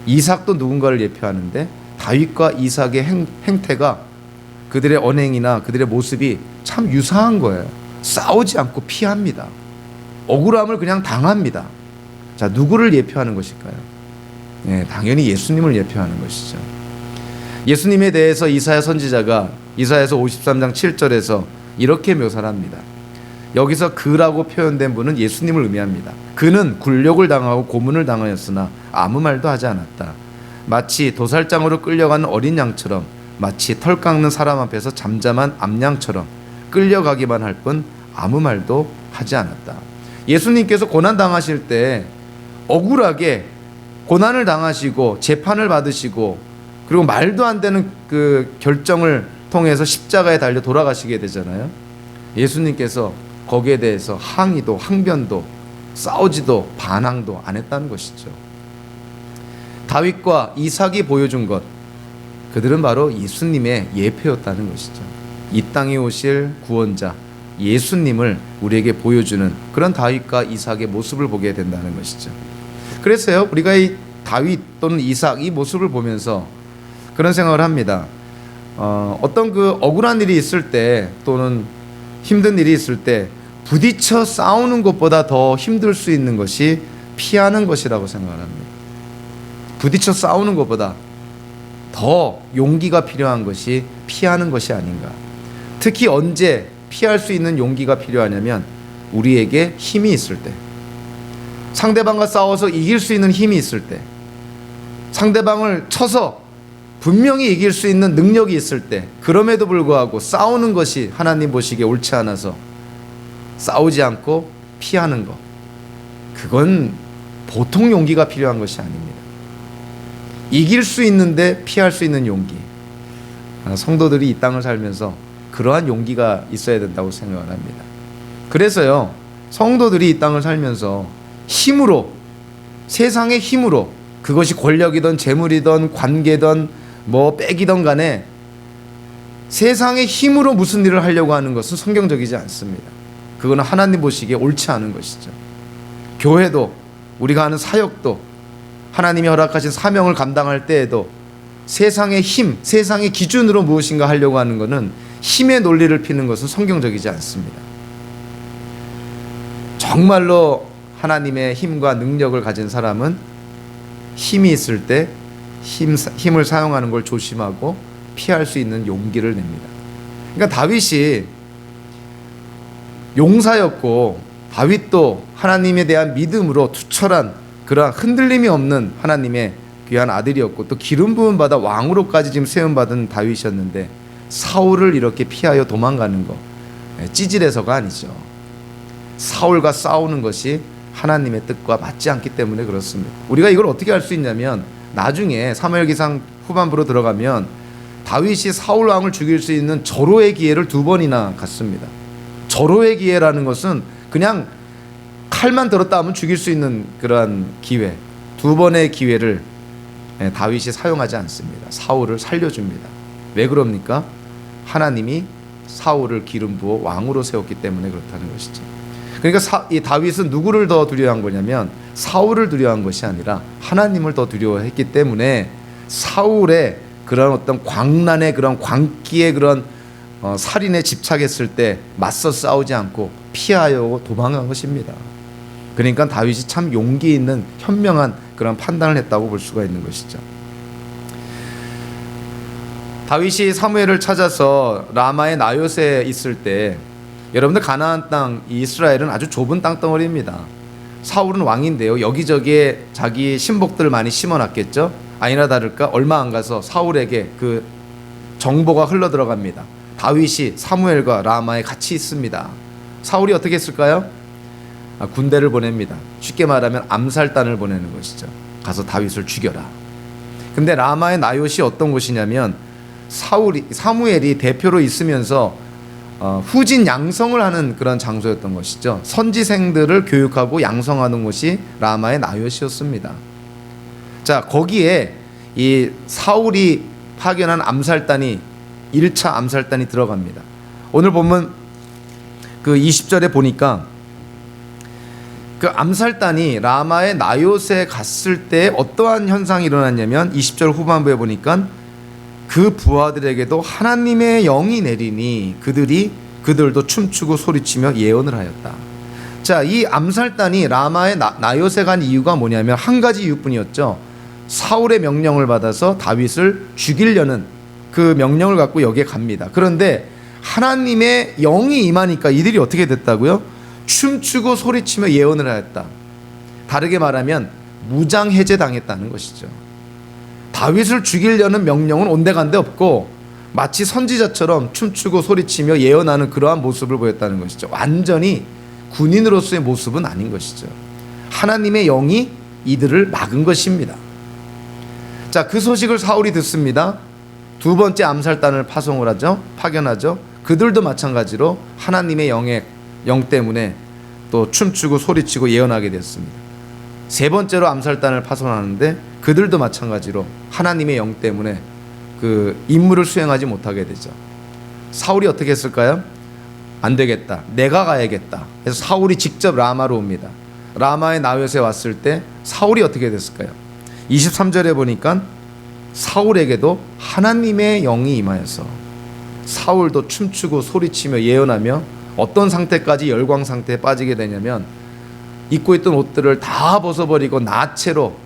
이삭도 누군가를 예표하는데 다윗과 이삭의 행태가, 그들의 언행이나 그들의 모습이 참 유사한 거예요. 싸우지 않고 피합니다. 억울함을 그냥 당합니다. 자, 누구를 예표하는 것일까요? 네, 당연히 예수님을 예표하는 것이죠. 예수님에 대해서 이사야 선지자가 이사야서 53장 7절에서 이렇게 묘사를 합니다. 여기서 그라고 표현된 분은 예수님을 의미합니다. 그는 굴욕을 당하고 고문을 당하였으나 아무 말도 하지 않았다. 마치 도살장으로 끌려가는 어린 양처럼, 마치 털 깎는 사람 앞에서 잠잠한 암양처럼 끌려가기만 할 뿐 아무 말도 하지 않았다. 예수님께서 고난 당하실 때 억울하게 고난을 당하시고 재판을 받으시고 그리고 말도 안 되는 그 결정을 통해서 십자가에 달려 돌아가시게 되잖아요. 예수님께서 거기에 대해서 항의도 항변도 싸우지도 반항도 안 했다는 것이죠. 다윗과 이삭이 보여준 것, 그들은 바로 예수님의 예표였다는 것이죠. 이 땅에 오실 구원자 예수님을 우리에게 보여주는 그런 다윗과 이삭의 모습을 보게 된다는 것이죠. 그래서요, 우리가 이 다윗 또는 이삭 이 모습을 보면서 그런 생각을 합니다. 어떤 그 억울한 일이 있을 때 또는 힘든 일이 있을 때 부딪혀 싸우는 것보다 더 힘들 수 있는 것이 피하는 것이라고 생각을 합니다. 부딪혀 싸우는 것보다 더 용기가 필요한 것이 피하는 것이 아닌가. 특히 언제 피할 수 있는 용기가 필요하냐면 우리에게 힘이 있을 때, 상대방과 싸워서 이길 수 있는 힘이 있을 때, 상대방을 쳐서 분명히 이길 수 있는 능력이 있을 때, 그럼에도 불구하고 싸우는 것이 하나님 보시기에 옳지 않아서 싸우지 않고 피하는 것, 그건 보통 용기가 필요한 것이 아닙니다. 이길 수 있는데 피할 수 있는 용기. 성도들이 이 땅을 살면서 그러한 용기가 있어야 된다고 생각을 합니다. 그래서요, 성도들이 이 땅을 살면서 힘으로, 세상의 힘으로, 그것이 권력이든 재물이든 관계든 뭐 빽이든 간에 세상의 힘으로 무슨 일을 하려고 하는 것은 성경적이지 않습니다. 그거는 하나님 보시기에 옳지 않은 것이죠. 교회도, 우리가 하는 사역도, 하나님이 허락하신 사명을 감당할 때에도 세상의 힘, 세상의 기준으로 무엇인가 하려고 하는 것은 힘의 논리를 피는 것은 성경적이지 않습니다. 정말로 하나님의 힘과 능력을 가진 사람은 힘이 있을 때 힘을 사용하는 걸 조심하고 피할 수 있는 용기를 냅니다. 그러니까 다윗이 용사였고, 다윗도 하나님에 대한 믿음으로 투철한 그러한 흔들림이 없는 하나님의 귀한 아들이었고, 또 기름 부음 받아 왕으로까지 지금 세움 받은 다윗이었는데, 사울을 이렇게 피하여 도망가는 거 찌질해서가 아니죠. 사울과 싸우는 것이 하나님의 뜻과 맞지 않기 때문에 그렇습니다. 우리가 이걸 어떻게 알 수 있냐면, 나중에 사무엘기상 후반부로 들어가면 다윗이 사울 왕을 죽일 수 있는 절호의 기회를 2번이나 갖습니다. 절호의 기회라는 것은 그냥 칼만 들었다 하면 죽일 수 있는 그러한 기회, 2번의 기회를 다윗이 사용하지 않습니다. 사울을 살려줍니다. 왜 그럽니까? 하나님이 사울을 기름 부어 왕으로 세웠기 때문에 그렇다는 것이죠. 그러니까 이 다윗은 누구를 더 두려워한 거냐면 사울을 두려워한 것이 아니라 하나님을 더 두려워했기 때문에 사울의 그런 어떤 광란의 그런 광기의 그런 살인에 집착했을 때 맞서 싸우지 않고 피하여 도망간 것입니다. 그러니까 다윗이 참 용기 있는 현명한 그런 판단을 했다고 볼 수가 있는 것이죠. 다윗이 사무엘을 찾아서 라마의 나요세 있을 때, 여러분들 가나안 땅, 이스라엘은 아주 좁은 땅덩어리입니다. 사울은 왕인데요, 여기저기에 자기 신복들을 많이 심어놨겠죠. 아니나 다를까 얼마 안 가서 사울에게 그 정보가 흘러들어갑니다. 다윗이 사무엘과 라마에 같이 있습니다. 사울이 어떻게 했을까요? 군대를 보냅니다. 쉽게 말하면 암살단을 보내는 것이죠. 가서 다윗을 죽여라. 근데 라마의 나요시 어떤 곳이냐면, 사무엘이 대표로 있으면서 후진 양성을 하는 그런 장소였던 것이죠. 선지생들을 교육하고 양성하는 곳이 라마의 나요시였습니다. 자, 거기에 이 사울이 파견한 암살단이 1차 암살단이 들어갑니다. 오늘 보면 그 20절에 보니까 그 암살단이 라마의 나요스에 갔을 때 어떠한 현상이 일어났냐면, 20절 후반부에 보니까 그 부하들에게도 하나님의 영이 내리니 그들도 춤추고 소리치며 예언을 하였다. 자, 이 암살단이 라마의 나요스에 간 이유가 뭐냐면 한 가지 이유뿐이었죠. 사울의 명령을 받아서 다윗을 죽이려는 그 명령을 갖고 여기에 갑니다. 그런데 하나님의 영이 임하니까 이들이 어떻게 됐다고요? 춤추고 소리치며 예언을 하였다. 다르게 말하면 무장해제 당했다는 것이죠. 다윗을 죽이려는 명령은 온데간데 없고 마치 선지자처럼 춤추고 소리치며 예언하는 그러한 모습을 보였다는 것이죠. 완전히 군인으로서의 모습은 아닌 것이죠. 하나님의 영이 이들을 막은 것입니다. 자, 그 소식을 사울이 듣습니다. 2번째 암살단을 파견하죠. 그들도 마찬가지로 하나님의 영 때문에 또 춤추고 소리치고 예언하게 됐습니다. 3번째로 암살단을 파송하는데 그들도 마찬가지로 하나님의 영 때문에 그 임무를 수행하지 못하게 되죠. 사울이 어떻게 했을까요? 안 되겠다, 내가 가야겠다. 그래서 사울이 직접 라마로 옵니다. 라마의 나요스에 왔을 때 사울이 어떻게 됐을까요? 23절에 보니까 사울에게도 하나님의 영이 임하여서 사울도 춤추고 소리치며 예언하며 어떤 상태까지 열광 상태에 빠지게 되냐면, 입고 있던 옷들을 다 벗어버리고 나체로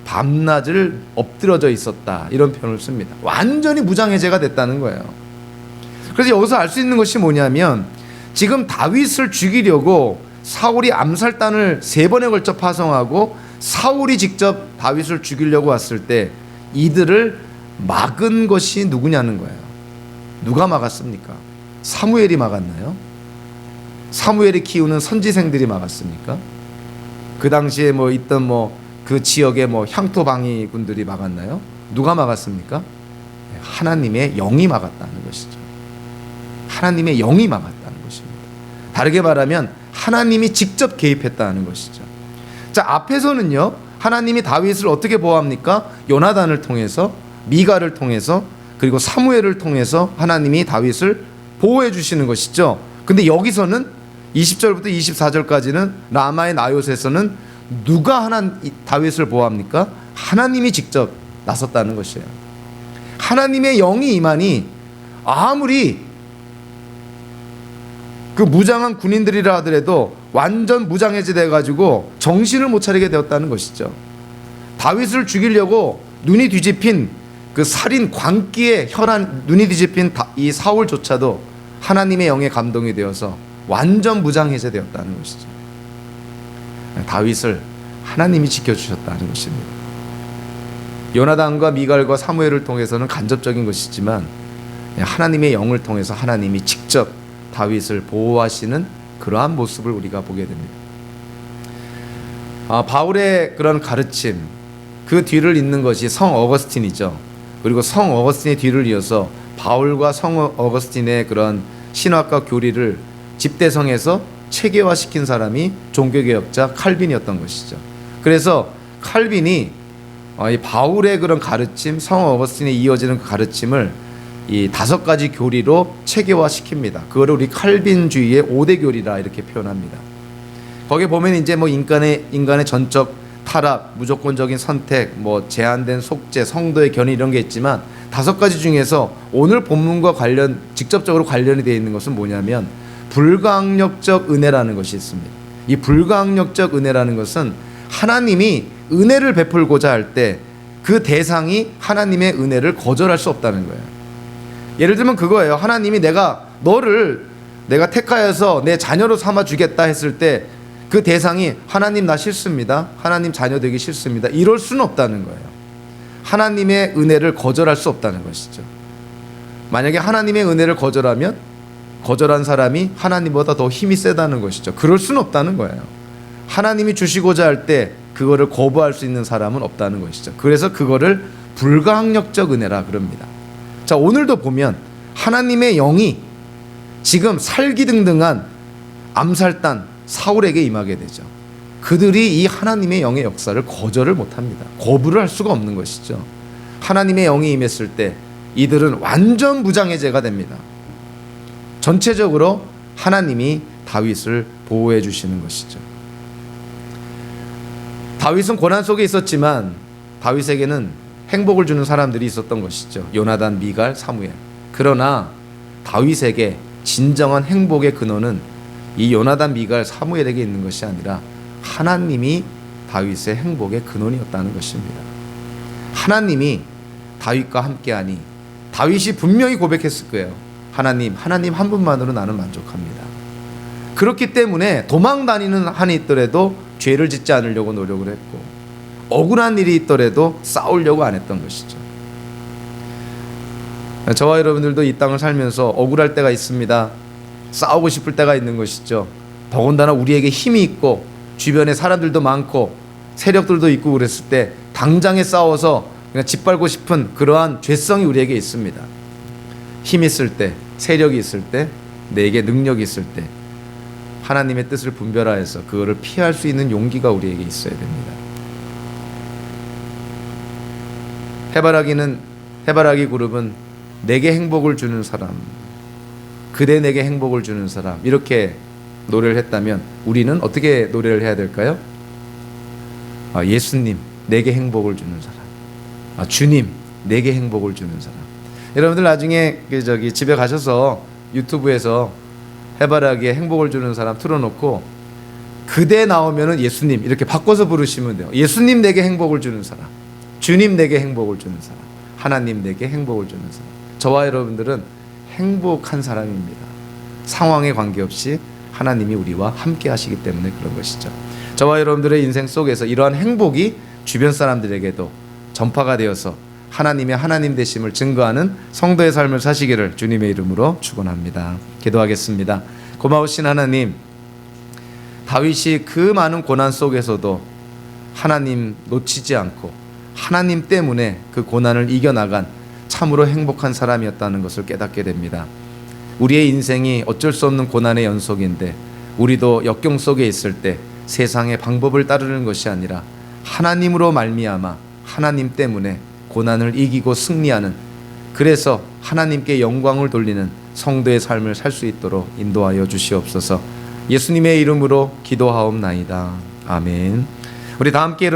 밤낮을 엎드려져 있었다, 이런 표현을 씁니다. 완전히 무장해제가 됐다는 거예요. 그래서 여기서 알 수 있는 것이 뭐냐면, 지금 다윗을 죽이려고 사울이 암살단을 3번에 걸쳐 파송하고 사울이 직접 다윗을 죽이려고 왔을 때 이들을 막은 것이 누구냐는 거예요. 누가 막았습니까? 사무엘이 막았나요? 사무엘이 키우는 선지생들이 막았습니까? 그 당시에 뭐 있던 뭐 그 지역의 뭐 향토방위 군들이 막았나요? 누가 막았습니까? 하나님의 영이 막았다는 것이죠. 하나님의 영이 막았다는 것입니다. 다르게 말하면 하나님이 직접 개입했다는 것이죠. 자, 앞에서는요, 하나님이 다윗을 어떻게 보호합니까? 요나단을 통해서, 미갈을 통해서, 그리고 사무엘을 통해서 하나님이 다윗을 보호해 주시는 것이죠. 근데 여기서는 20절부터 24절까지는 라마의 나요트에서는 누가 다윗을 보호합니까? 하나님이 직접 나섰다는 것이에요. 하나님의 영이 임하니 아무리 그 무장한 군인들이라 하더라도 완전 무장해제돼 가지고 정신을 못 차리게 되었다는 것이죠. 다윗을 죽이려고 눈이 뒤집힌 그 살인 광기에 혈안 눈이 뒤집힌 이 사울조차도 하나님의 영에 감동이 되어서 완전 무장해제되었다는 것이죠. 다윗을 하나님이 지켜주셨다는 것입니다. 요나단과 미갈과 사무엘을 통해서는 간접적인 것이지만 하나님의 영을 통해서 하나님이 직접 다윗을 보호하시는 그러한 모습을 우리가 보게 됩니다. 바울의 그런 가르침, 그 뒤를 잇는 것이 성 어거스틴이죠. 그리고 성 어거스틴의 뒤를 이어서 바울과 성 어거스틴의 그런 신학과 교리를 집대성에서 체계화시킨 사람이 종교개혁자 칼빈이었던 것이죠. 그래서 칼빈이 이 바울의 그런 가르침, 성 어거스틴에 이어지는 그 가르침을 이 5가지 교리로 체계화시킵니다. 그거를 우리 칼빈주의의 5대 교리라 이렇게 표현합니다. 거기에 보면 이제 뭐 인간의 전적 타락, 무조건적인 선택, 뭐 제한된 속죄, 성도의 견인 이런 게 있지만 5가지 중에서 오늘 본문과 직접적으로 관련이 되어 있는 것은 뭐냐면 불가항력적 은혜라는 것이 있습니다. 이 불가항력적 은혜라는 것은 하나님이 은혜를 베풀고자 할 때 그 대상이 하나님의 은혜를 거절할 수 없다는 거예요. 예를 들면 그거예요. 하나님이 너를 내가 택하여서 내 자녀로 삼아 주겠다 했을 때 그 대상이 하나님 나 싫습니다. 하나님 자녀 되기 싫습니다. 이럴 수는 없다는 거예요. 하나님의 은혜를 거절할 수 없다는 것이죠. 만약에 하나님의 은혜를 거절한 사람이 하나님보다 더 힘이 세다는 것이죠. 그럴 수는 없다는 거예요. 하나님이 주시고자 할 때 그거를 거부할 수 있는 사람은 없다는 것이죠. 그래서 그거를 불가항력적 은혜라 그럽니다. 자, 오늘도 보면 하나님의 영이 지금 살기등등한 암살단 사울에게 임하게 되죠. 그들이 이 하나님의 영의 역사를 거절을 못합니다. 거부를 할 수가 없는 것이죠. 하나님의 영이 임했을 때 이들은 완전 무장해제가 됩니다. 전체적으로 하나님이 다윗을 보호해 주시는 것이죠. 다윗은 고난 속에 있었지만 다윗에게는 행복을 주는 사람들이 있었던 것이죠. 요나단, 미갈, 사무엘. 그러나 다윗에게 진정한 행복의 근원은 이 요나단, 미갈, 사무엘에게 있는 것이 아니라 하나님이 다윗의 행복의 근원이었다는 것입니다. 하나님이 다윗과 함께하니 다윗이 분명히 고백했을 거예요. 하나님 한 분만으로 나는 만족합니다. 그렇기 때문에 도망 다니는 한이 있더라도 죄를 짓지 않으려고 노력을 했고 억울한 일이 있더라도 싸우려고 안 했던 것이죠. 저와 여러분들도 이 땅을 살면서 억울할 때가 있습니다. 싸우고 싶을 때가 있는 것이죠. 더군다나 우리에게 힘이 있고 주변에 사람들도 많고 세력들도 있고 그랬을 때 당장에 싸워서 그냥 짓밟고 싶은 그러한 죄성이 우리에게 있습니다. 힘 있을 때, 세력이 있을 때, 내게 능력이 있을 때 하나님의 뜻을 분별하여서 그거를 피할 수 있는 용기가 우리에게 있어야 됩니다. 해바라기 그룹은 내게 행복을 주는 사람, 그대 내게 행복을 주는 사람, 이렇게 노래를 했다면 우리는 어떻게 노래를 해야 될까요? 예수님 내게 행복을 주는 사람, 주님 내게 행복을 주는 사람. 여러분들 나중에 집에 가셔서 유튜브에서 해바라기에 행복을 주는 사람 틀어놓고 그대 나오면은 예수님 이렇게 바꿔서 부르시면 돼요. 예수님 내게 행복을 주는 사람, 주님 내게 행복을 주는 사람, 하나님 내게 행복을 주는 사람. 저와 여러분들은 행복한 사람입니다. 상황에 관계없이 하나님이 우리와 함께 하시기 때문에 그런 것이죠. 저와 여러분들의 인생 속에서 이러한 행복이 주변 사람들에게도 전파가 되어서 하나님의 하나님 되심을 증거하는 성도의 삶을 사시기를 주님의 이름으로 축원합니다. 기도하겠습니다. 고마우신 하나님, 다윗이 그 많은 고난 속에서도 하나님 놓치지 않고 하나님 때문에 그 고난을 이겨나간 참으로 행복한 사람이었다는 것을 깨닫게 됩니다. 우리의 인생이 어쩔 수 없는 고난의 연속인데 우리도 역경 속에 있을 때 세상의 방법을 따르는 것이 아니라 하나님으로 말미암아 하나님 때문에 고난을 이기고 승리하는, 그래서 하나님께 영광을 돌리는 성도의 삶을 살 수 있도록 인도하여 주시옵소서. 예수님의 이름으로 기도하옵나이다. 아멘. 우리 다 함께 일어나